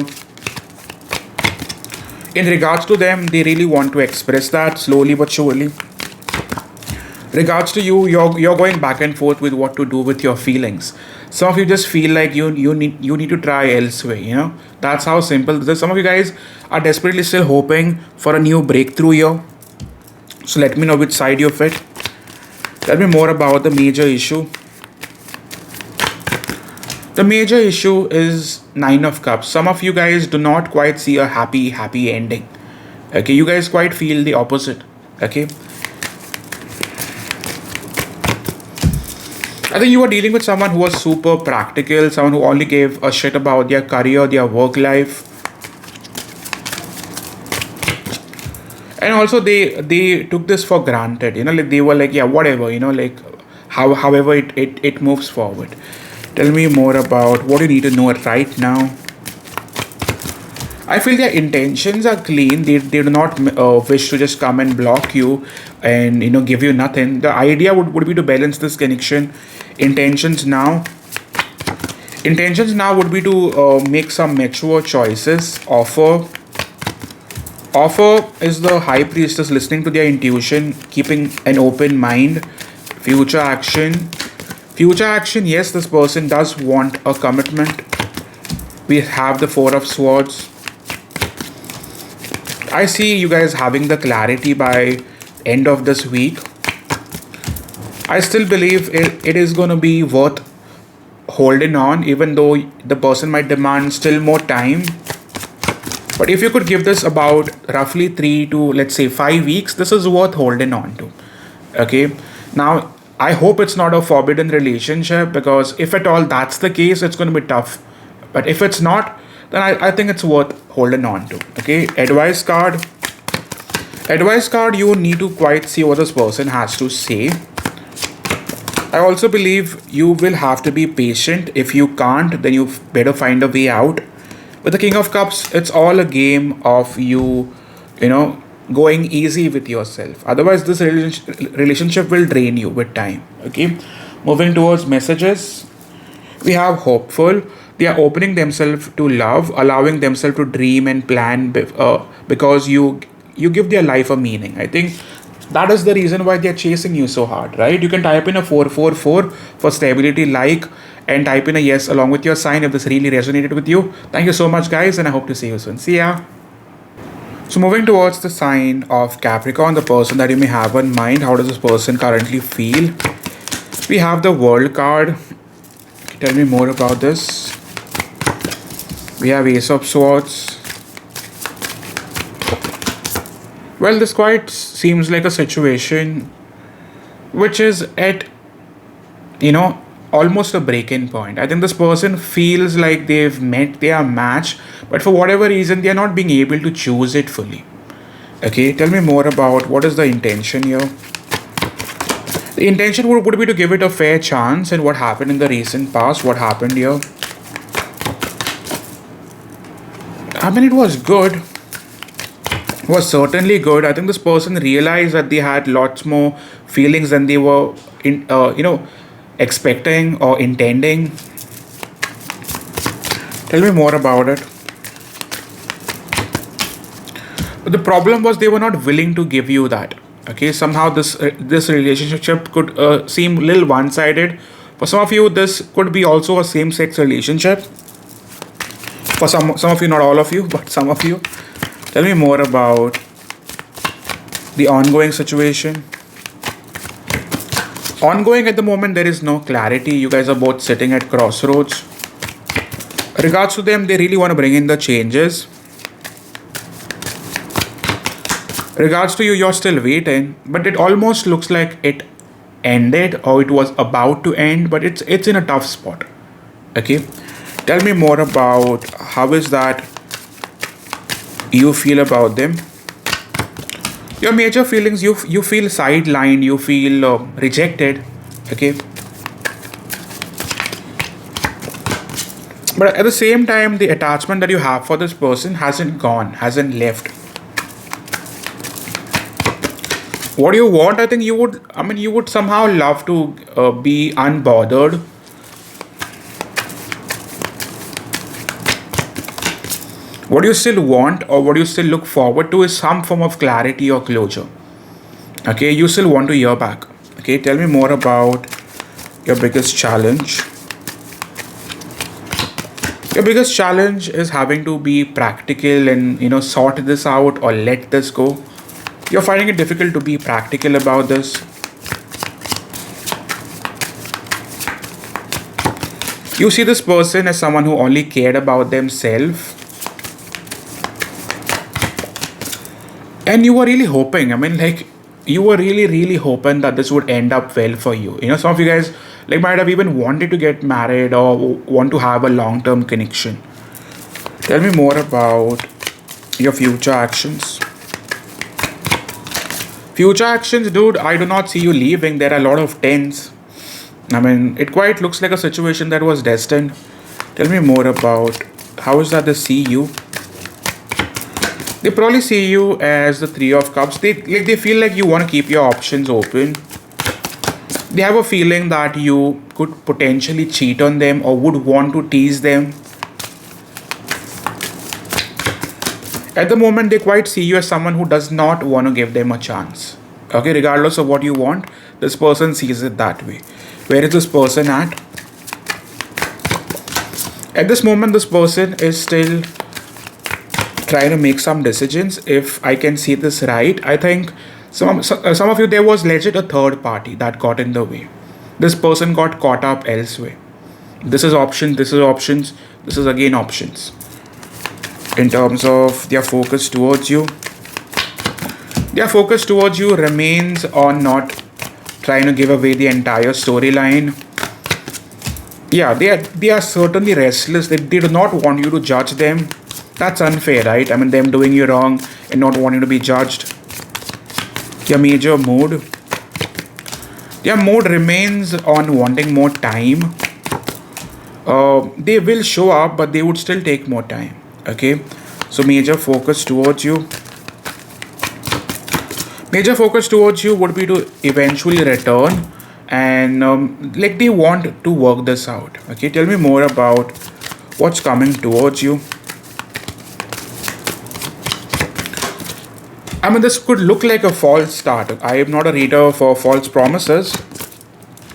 In regards to them, they really want to express that slowly but surely. Regards to you, you're going back and forth with what to do with your feelings. Some of you just feel like you need to try elsewhere. That's how simple this is. Some of you guys are desperately still hoping for a new breakthrough here. So let me know which side you fit. Tell me more about the major issue. The major issue is Nine of Cups. Some of you guys do not quite see a happy ending. Okay, you guys quite feel the opposite. Okay. I think you are dealing with someone who was super practical, someone who only gave a shit about their career, their work life. And also they took this for granted, like they were like, yeah, whatever, like however it moves forward. Tell me more about what you need to know right now. I feel their intentions are clean. They do not wish to just come and block you and give you nothing. The idea would be to balance this connection. Intentions now would be to make some mature choices. Offer is the high priestess, listening to their intuition, keeping an open mind. Future action, yes, this person does want a commitment. We have the Four of Swords. I see you guys having the clarity by end of this week. I still believe it is going to be worth holding on, even though the person might demand still more time. But if you could give this about roughly 3 to let's say 5 weeks, this is worth holding on to. Okay. Now, I hope it's not a forbidden relationship, because if at all that's the case, it's going to be tough. But if it's not, then I think it's worth holding on to. Okay. Advice card, you need to quite see what this person has to say. I also believe you will have to be patient. If you can't, then you better find a way out. With the King of Cups, it's all a game of you going easy with yourself. Otherwise, this relationship will drain you with time. Okay. Moving towards messages, we have hopeful. They are opening themselves to love, allowing themselves to dream and plan because you give their life a meaning. I think that is the reason why they are chasing you so hard, right? You can type in a 444 for stability, and type in a yes along with your sign if this really resonated with you. Thank you so much, guys, and I hope to see you soon. See ya. So moving towards the sign of Capricorn, the person that you may have in mind. How does this person currently feel? We have the World card. Tell me more about this. We have Ace of Swords. Well, this quite seems like a situation which is at, you know, almost a break-in point. I think this person feels like they've met their match, but for whatever reason, they are not being able to choose it fully. Okay, tell me more about what is the intention here. The intention would be to give it a fair chance, and what happened in the recent past, what happened here. I mean, it was good. Was certainly good. I think this person realized that they had lots more feelings than they were expecting or intending. Tell me more about it. But the problem was they were not willing to give you that. Okay, somehow this relationship could seem a little one-sided. For some of you, this could be also a same-sex relationship. For some of you, not all of you, but some of you. Tell me more about the ongoing situation. Ongoing at the moment, there is no clarity. You guys are both sitting at crossroads. Regards to them, they really want to bring in the changes. Regards to you, you're still waiting, but it almost looks like it ended or it was about to end, but it's in a tough spot. Okay, tell me more about how is that you feel about them. Your major feelings, you feel sidelined, you feel rejected. Okay, but at the same time, the attachment that you have for this person hasn't gone, hasn't left. What do you want? I think you would somehow love to be unbothered. What you still want or what you still look forward to is some form of clarity or closure. Okay, you still want to hear back. Okay, tell me more about your biggest challenge. Your biggest challenge is having to be practical and sort this out or let this go. You're finding it difficult to be practical about this. You see this person as someone who only cared about themselves. And you were really hoping, you were really hoping that this would end up well for you. Some of you guys might have even wanted to get married or want to have a long-term connection. Tell me more about your future actions. Future actions, dude, I do not see you leaving. There are a lot of tens. It quite looks like a situation that was destined. Tell me more about how is that they see you. They probably see you as the Three of Cups. They feel like you want to keep your options open. They have a feeling that you could potentially cheat on them or would want to tease them. At the moment, they quite see you as someone who does not want to give them a chance. Okay, regardless of what you want, this person sees it that way. Where is this person at? At this moment, this person is still trying to make some decisions. If I can see this right, I think some of you, there was legit a third party that got in the way. This person got caught up elsewhere. This is options, this is options, this is again options. In terms of their focus towards you, their focus towards you remains on not trying to give away the entire storyline. Yeah, they are certainly restless. They do not want you to judge them. That's unfair, right? Them doing you wrong and not wanting to be judged. Their major mood. Their mood remains on wanting more time. They will show up, but they would still take more time. Okay, so major focus towards you. Major focus towards you would be to eventually return and they want to work this out. Okay, tell me more about what's coming towards you. This could look like a false start. I am not a reader for false promises.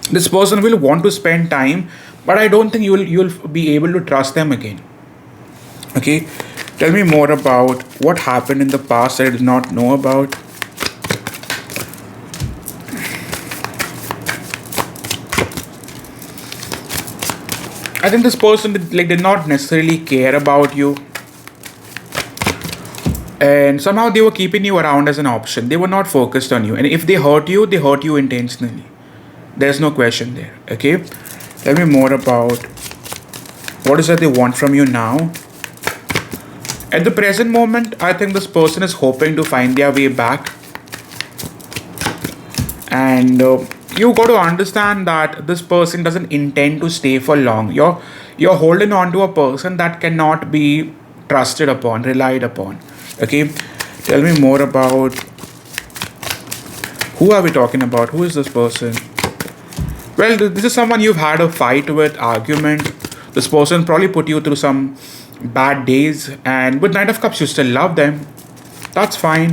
This person will want to spend time, but I don't think you'll be able to trust them again. Okay, tell me more about what happened in the past I did not know about. I think this person did not necessarily care about you, and somehow they were keeping you around as an option. They were not focused on you, and if they hurt you intentionally. There's no question there. Okay, tell me more about what is that they want from you now. At the present moment, I think this person is hoping to find their way back, and you got to understand that this person doesn't intend to stay for long. You're holding on to a person that cannot be trusted upon, relied upon. Okay, tell me more about who are we talking about? Who is this person? Well, this is someone you've had a fight with, argument. This person probably put you through some bad days, and with Knight of Cups you still love them. That's fine.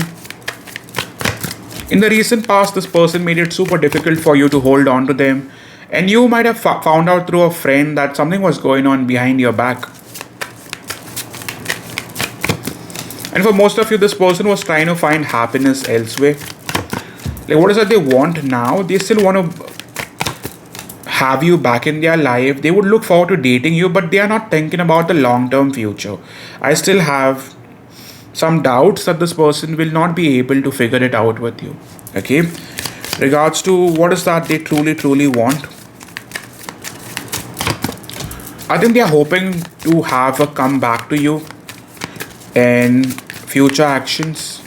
In the recent past, this person made it super difficult for you to hold on to them, and you might have found out through a friend that something was going on behind your back. And for most of you, this person was trying to find happiness elsewhere. Like, what is that they want now? They still want to have you back in their life. They would look forward to dating you, but they are not thinking about the long-term future. I still have some doubts that this person will not be able to figure it out with you. Okay, regards to what is that they truly want. I think they are hoping to have a comeback to you in future actions.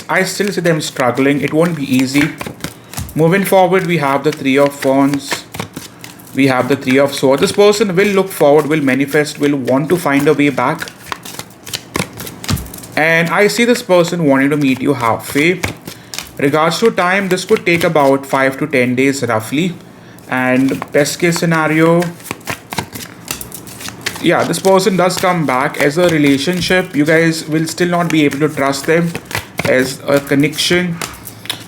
I still see them struggling. It won't be easy. Moving forward, we have the Three of Wands. We have the Three of Swords. This person will look forward, will manifest, will want to find a way back. And I see this person wanting to meet you halfway. Regards to time, this could take about 5 to 10 days roughly. And best case scenario, yeah, this person does come back. As a relationship, you guys will still not be able to trust them as a connection.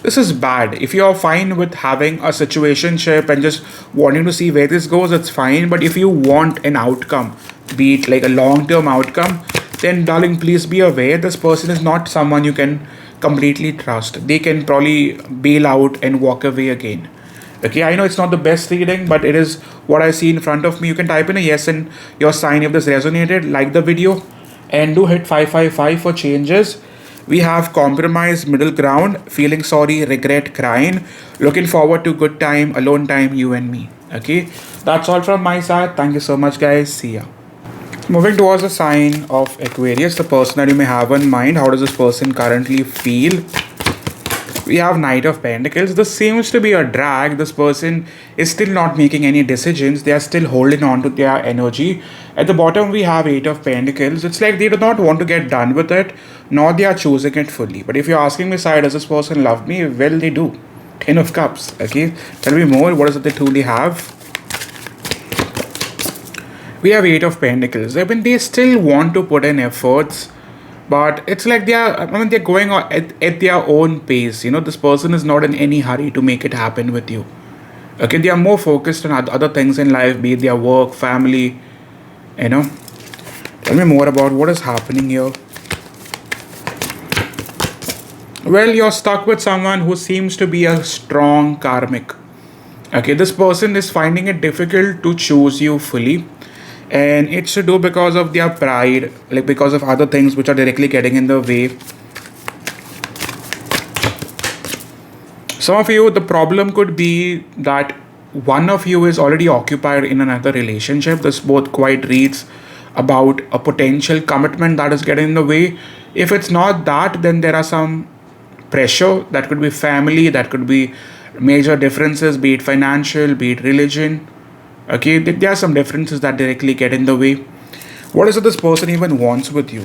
This is bad. If you're fine with having a situationship and just wanting to see where this goes, it's fine. But if you want an outcome, be it like a long-term outcome, then darling, please be aware this person is not someone you can completely trust. They can probably bail out and walk away again. Okay, I know it's not the best reading, but it is what I see in front of me. You can type in a yes and your sign if this resonated. Like the video and do hit 555 for changes. We have compromise, middle ground, feeling sorry, regret, crying, looking forward to good time, alone time, you and me. Okay, that's all from my side. Thank you so much, guys. See ya. Moving towards the sign of Aquarius, the person that you may have in mind. How does this person currently feel? We have Knight of Pentacles. This seems to be a drag. This person is still not making any decisions. They are still holding on to their energy. At the bottom, we have Eight of Pentacles. It's like they do not want to get done with it, nor they are choosing it fully. But if you're asking me, side, does this person love me? Well, they do. 10 of Cups. Okay, tell me more. What is it they truly have? We have Eight of Pentacles. I mean, they still want to put in efforts, but it's like they're going at their own pace. You know, this person is not in any hurry to make it happen with you. Okay, they are more focused on other things in life, be it their work, family, you know. Tell me more about what is happening here. Well, you're stuck with someone who seems to be a strong karmic. Okay, this person is finding it difficult to choose you fully. And it's to do because of their pride, like because of other things which are directly getting in the way. Some of you, the problem could be that one of you is already occupied in another relationship. This both quite reads about a potential commitment that is getting in the way. If it's not that, then there are some pressure. That could be family, that could be major differences, be it financial, be it religion. Okay, there are some differences that directly get in the way. What is it this person even wants with you?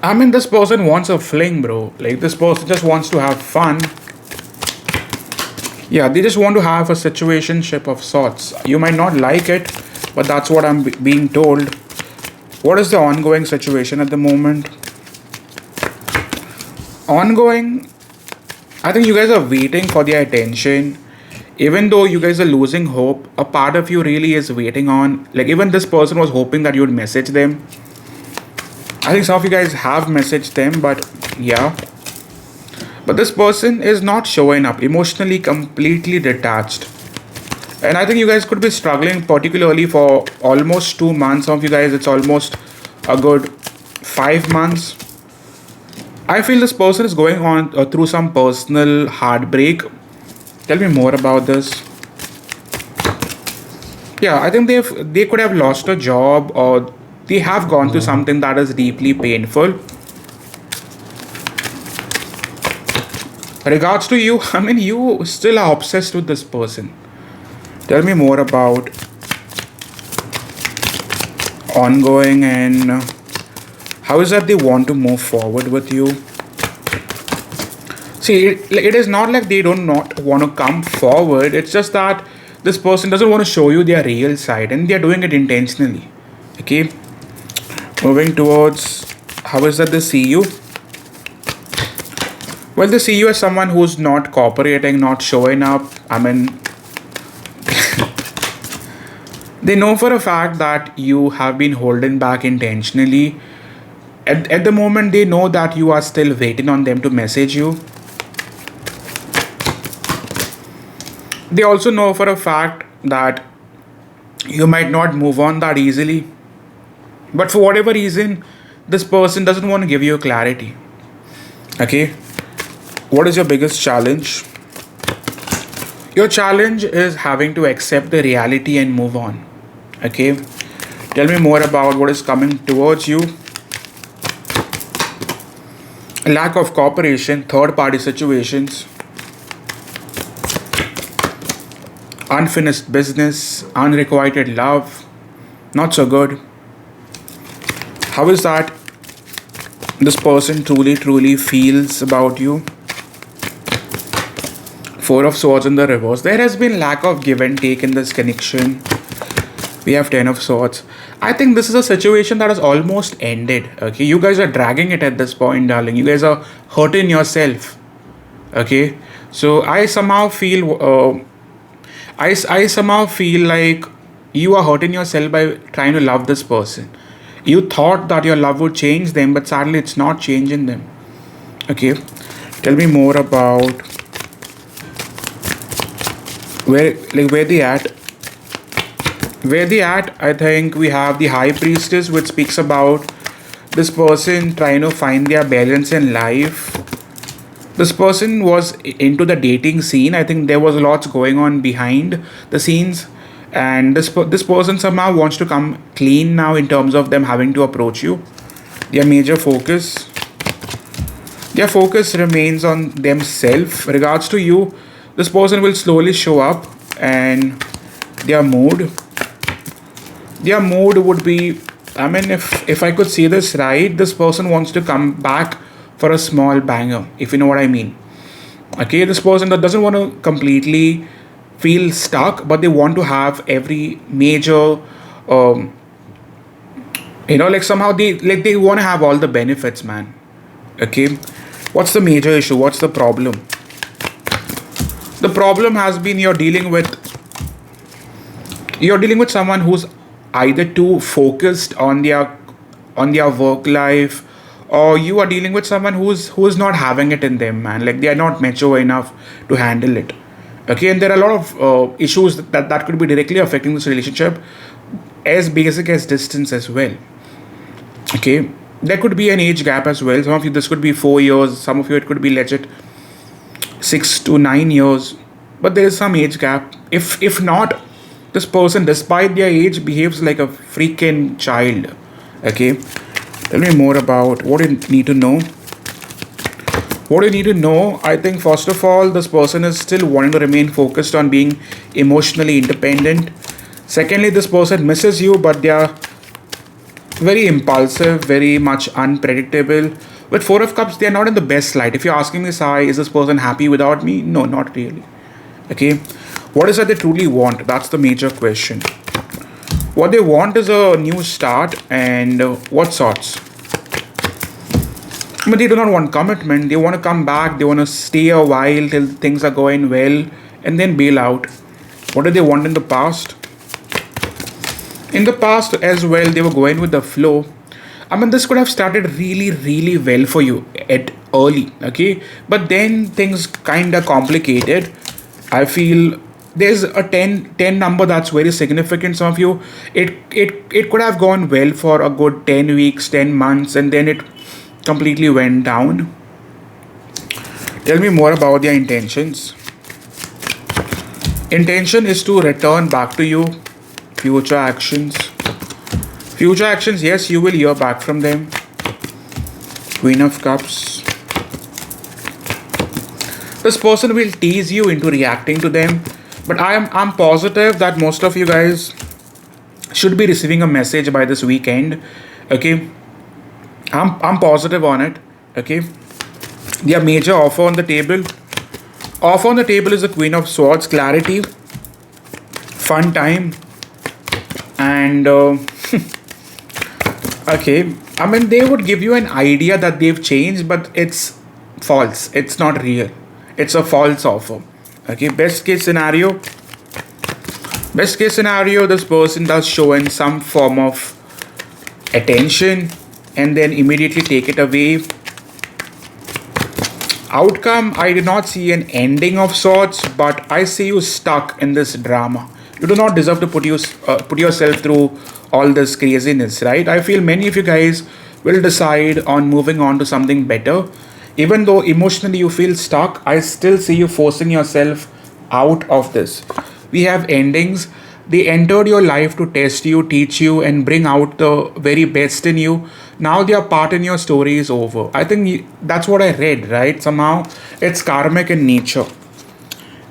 I mean, this person wants a fling, bro. Like, this person just wants to have fun. Yeah, they just want to have a situationship of sorts. You might not like it, but that's what I'm being told. What is the ongoing situation at the moment? Ongoing, I think you guys are waiting for their attention. Even though you guys are losing hope, a part of you really is waiting on, like, even this person was hoping that you would message them. I think some of you guys have messaged them, but yeah. But this person is not showing up, emotionally completely detached. And I think you guys could be struggling particularly for almost 2 months. Some of you guys, it's almost a good 5 months. I feel this person is going on through some personal heartbreak. Tell me more about this. Yeah, I think they could have lost a job, or they have gone through something that is deeply painful. Regards to you, I mean, you still are obsessed with this person. Tell me more about ongoing and how is that they want to move forward with you. See, it is not like they don't not want to come forward. It's just that this person doesn't want to show you their real side, and they are doing it intentionally. Okay, moving towards how is that they see you. Well, they see you as someone who's not cooperating, not showing up. I mean, they know for a fact that you have been holding back intentionally. At the moment, they know that you are still waiting on them to message you. They also know for a fact that you might not move on that easily. But for whatever reason, this person doesn't want to give you clarity. Okay? What is your biggest challenge? Your challenge is having to accept the reality and move on. Okay? Tell me more about what is coming towards you. Lack of cooperation, third party situations, unfinished business, unrequited love, not so good. How is that this person truly feels about you? Four of Swords in the reverse. There has been lack of give and take in this connection. We have 10 of Swords. I think this is a situation that has almost ended. Okay, you guys are dragging it at this point, darling. You guys are hurting yourself. Okay, so I somehow feel I somehow feel like you are hurting yourself by trying to love this person. You thought that your love would change them, but sadly it's not changing them. Okay, tell me more about where they at. Where they at, I think we have the High Priestess, which speaks about this person trying to find their balance in life. This person was into the dating scene. I think there was lots going on behind the scenes, and this person somehow wants to come clean now in terms of them having to approach you. Their major focus, their focus remains on themselves. Regards to you, this person will slowly show up, and their mood would be, I mean, if I could see this right, this person wants to come back for a small banger, if you know what I mean. Okay, this person that doesn't want to completely feel stuck, but they want to have every major like somehow they want to have all the benefits, man. Okay, what's the major issue? What's the problem? The problem has been you're dealing with someone who's either too focused on their work life, or you are dealing with someone who's not having it in them, man. Like they are not mature enough to handle it. Okay, and there are a lot of issues that could be directly affecting this relationship, as basic as distance as well. Okay, there could be an age gap as well. Some of you, this could be 4 years. Some of you, it could be legit 6 to 9 years. But there is some age gap. If not, this person, despite their age, behaves like a freaking child. Okay, tell me more about what you need to know. What you need to know, I think first of all, this person is still wanting to remain focused on being emotionally independent. Secondly, this person misses you, but they are very impulsive, very much unpredictable. With Four of Cups, they are not in the best light. If you're asking me, Sai, is this person happy without me? No, not really. Okay, what is that they truly want? That's the major question. What they want is a new start, and what sorts? But they do not want commitment. They want to come back. They want to stay a while till things are going well and then bail out. What did they want in the past? In the past as well, they were going with the flow. I mean, this could have started really well for you at early, okay? But then things kind of complicated. I feel there's a ten number that's very significant. Some of you, it could have gone well for a good 10 weeks, 10 months, and then it completely went down. Tell me more about their intentions. Intention is to return back to you. Future actions. Future actions, yes, you will hear back from them. Queen of Cups. This person will tease you into reacting to them, but I'm positive that most of you guys should be receiving a message by this weekend. Okay, I'm positive on it. Okay, their major offer on the table. Offer on the table is the Queen of Swords, clarity, fun time, and okay. I mean, they would give you an idea that they've changed, but it's false. It's not real. It's a false offer. Okay, best case scenario. Best case scenario, this person does show in some form of attention and then immediately take it away. Outcome, I did not see an ending of sorts, but I see you stuck in this drama. You do not deserve to put yourself through all this craziness, right? I feel many of you guys will decide on moving on to something better. Even though emotionally you feel stuck, I still see you forcing yourself out of this. We have endings. They entered your life to test you, teach you, and bring out the very best in you. Now their part in your story is over. I think that's what I read, right? Somehow it's karmic in nature.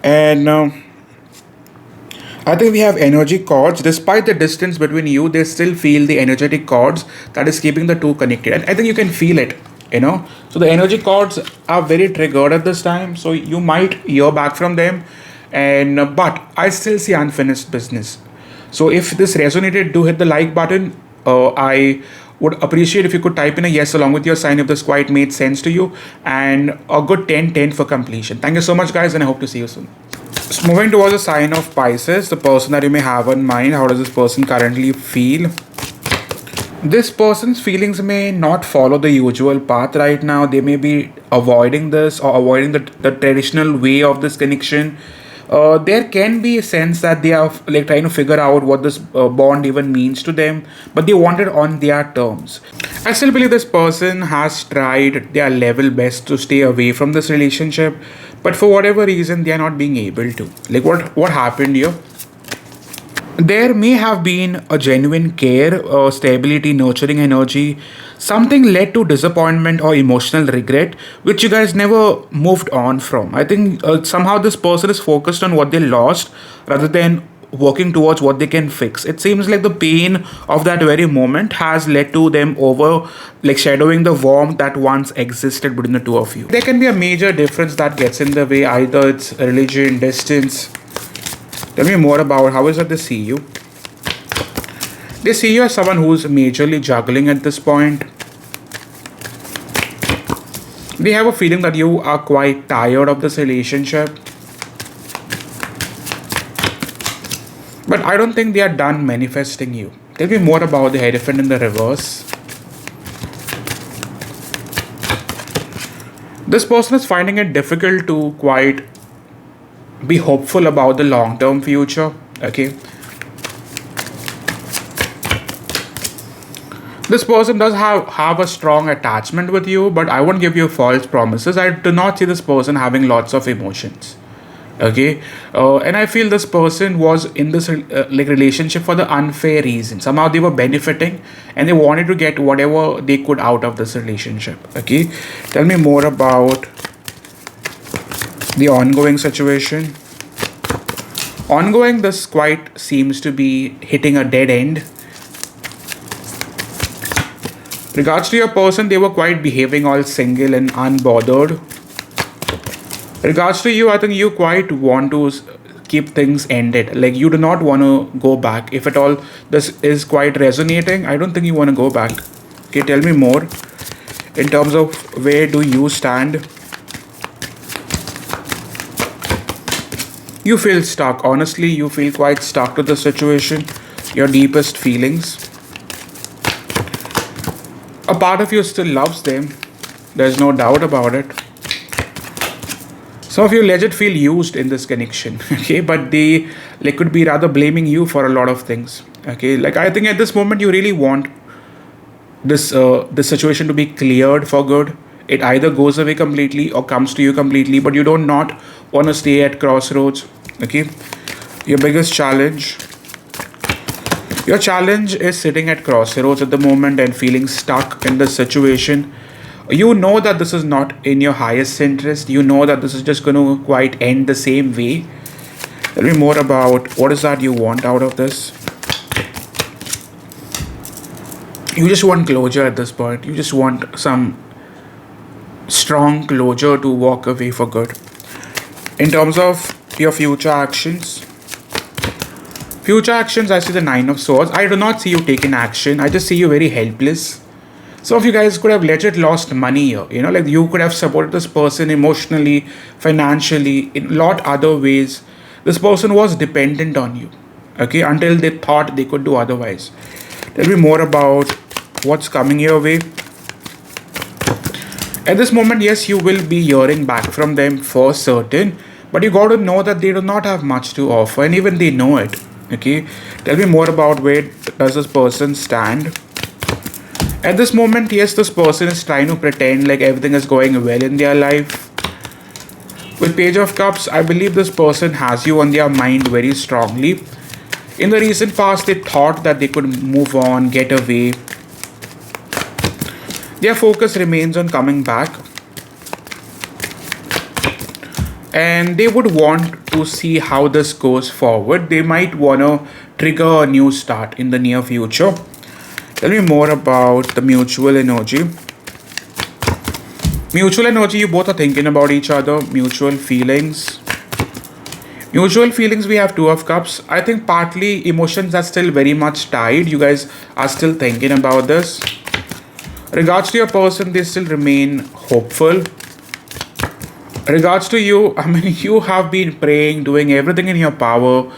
And I think we have energy cords. Despite the distance between you, they still feel the energetic cords that is keeping the two connected. And I think you can feel it, you know. So the energy cords are very triggered at this time. So you might hear back from them. And but I still see unfinished business. So if this resonated, do hit the like button. I would appreciate if you could type in a yes along with your sign if this quite made sense to you, and a good 10/10 for completion. Thank you so much, guys, and I hope to see you soon. So moving towards the sign of Pisces, the person that you may have in mind. How does this person currently feel? This person's feelings may not follow the usual path right now. They may be avoiding this or avoiding the traditional way of this connection. There can be a sense that they are like trying to figure out what this bond even means to them, but they want it on their terms. I still believe this person has tried their level best to stay away from this relationship, but for whatever reason, they are not being able to. Like what happened here? There may have been a genuine care, stability, nurturing energy. Something led to disappointment or emotional regret, which you guys never moved on from. I think somehow this person is focused on what they lost rather than working towards what they can fix. It seems like the pain of that very moment has led to them over, like shadowing the warmth that once existed between the two of you. There can be a major difference that gets in the way. Either it's religion, distance. Tell me more about how is it they see you. They see you as someone who's majorly juggling at this point. They have a feeling that you are quite tired of this relationship. But I don't think they are done manifesting you. Tell me more about the Hierophant in the reverse. This person is finding it difficult to quite be hopeful about the long-term future. Okay. This person does have a strong attachment with you, but I won't give you false promises. I do not see this person having lots of emotions. Okay, and I feel this person was in this like relationship for the unfair reason. Somehow they were benefiting, and they wanted to get whatever they could out of this relationship. Okay, tell me more about the ongoing situation. Ongoing, this quite seems to be hitting a dead end. Regards to your person, they were quite behaving all single and unbothered. Regards to you, I think you quite want to keep things ended. Like you do not want to go back. If at all this is quite resonating, I don't think you want to go back. Okay, tell me more in terms of where do you stand. You feel stuck. Honestly, you feel quite stuck to the situation. Your deepest feelings. A part of you still loves them, There's no doubt about it. Some of you legit feel used in this connection, okay? But they like could be rather blaming you for a lot of things, okay? Like I think at this moment you really want this situation to be cleared for good. It either goes away completely or comes to you completely, but you don't not want to stay at crossroads, okay? Your biggest challenge. Your challenge is sitting at crossroads at the moment and feeling stuck in this situation. You know that this is not in your highest interest. You know that this is just going to quite end the same way. Tell me more about what is that you want out of this. You just want closure at this point. You just want some strong closure to walk away for good. In terms of your future actions, I see the Nine of Swords. I do not see you taking action. I just see you very helpless. Some of you guys could have legit lost money here. You know, like you could have supported this person emotionally, financially, in a lot other ways. This person was dependent on you, okay, until they thought they could do otherwise. Tell me more about what's coming your way. At this moment, yes, you will be hearing back from them for certain, but you got to know that they do not have much to offer, and even they know it. Okay, tell me more about where does this person stand. At this moment, yes, this person is trying to pretend like everything is going well in their life. With Page of Cups, I believe this person has you on their mind very strongly. In the recent past, they thought that they could move on, get away. Their focus remains on coming back. And they would want to see how this goes forward. They might want to trigger a new start in the near future. Tell me more about the mutual energy. Mutual energy, you both are thinking about each other. Mutual feelings. Mutual feelings, we have Two of Cups. I think partly emotions are still very much tied. You guys are still thinking about this. Regards to your person, they still remain hopeful. Regards to you, I mean, you have been praying, doing everything in your power,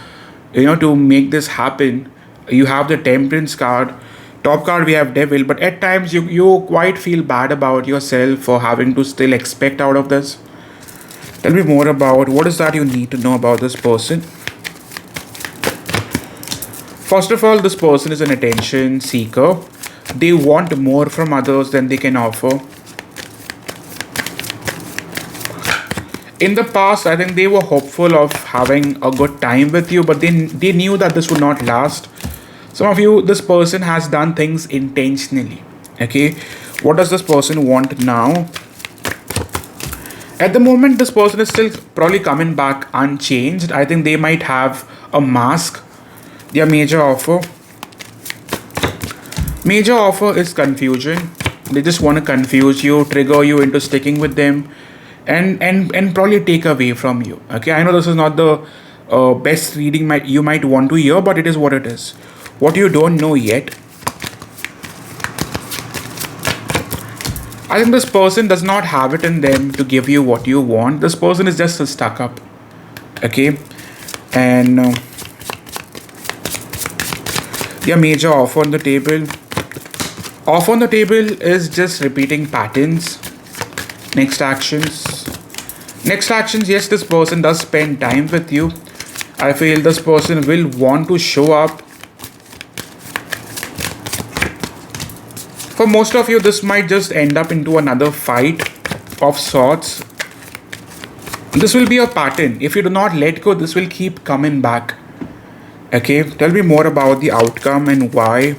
to make this happen. You have the Temperance card. Top card, we have Devil. But at times, you quite feel bad about yourself for having to still expect out of this. Tell me more about what is that you need to know about this person. First of all, this person is an attention seeker. They want more from others than they can offer. In the past, I think they were hopeful of having a good time with you, but they knew that this would not last. Some of you, this person has done things intentionally. Okay, what does this person want now? At the moment, this person is still probably coming back unchanged. I think they might have a mask. Their major offer. Major offer is confusion. They just want to confuse you, trigger you into sticking with them, and probably take away from you. Okay, I know this is not the best reading you might want to hear, but it is what it is. What you don't know yet. I think this person does not have it in them to give you what you want. This person is just stuck up. Okay, and their major offer on the table. Offer on the table is just repeating patterns. Next actions. Yes, this person does spend time with you. I feel this person will want to show up. For most of you, this might just end up into another fight of sorts. This will be a pattern. If you do not let go, this will keep coming back. Okay, tell me more about the outcome and why.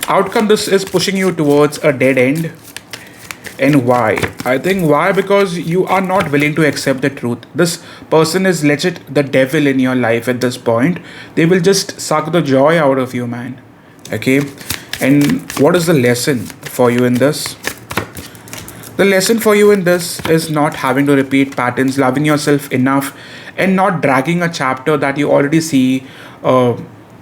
Outcome, this is pushing you towards a dead end. And why? I think why? Because you are not willing to accept the truth. This person is legit the devil in your life at this point. They will just suck the joy out of you, man. Okay, and what is the lesson for you in this? The lesson for you in this is not having to repeat patterns, loving yourself enough, and not dragging a chapter that you already see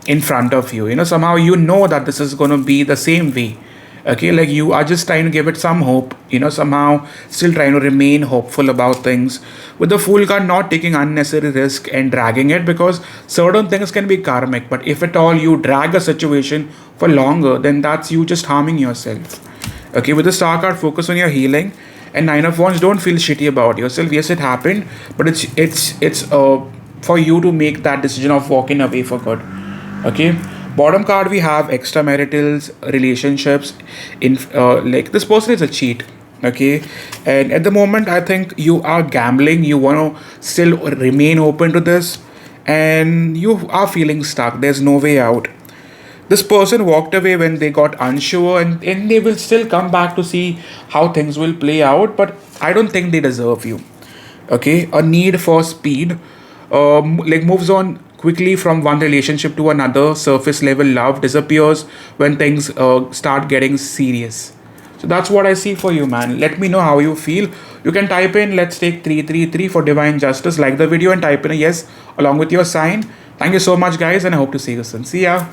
in front of you. Somehow you know that this is going to be the same way. Okay, like you are just trying to give it some hope, somehow still trying to remain hopeful about things. With the Fool card, not taking unnecessary risk and dragging it, because certain things can be karmic. But if at all you drag a situation for longer, then that's you just harming yourself. Okay, with the Star card, focus on your healing. And Nine of Wands, don't feel shitty about yourself. Yes, it happened, but it's for you to make that decision of walking away for good. Okay. Bottom card, we have extramarital relationships. In like this person is a cheat. Okay, and at the moment, I think you are gambling. You want to still remain open to this, and you are feeling stuck. There's no way out. This person walked away when they got unsure, and they will still come back to see how things will play out, but I don't think they deserve you. Okay, a need for speed, like moves on quickly from one relationship to another. Surface level love disappears when things start getting serious. So that's what I see for you, man. Let me know how you feel. You can type in let's take 333 for divine justice. Like the video and type in a yes along with your sign. Thank you so much, guys, and I hope to see you soon. See ya.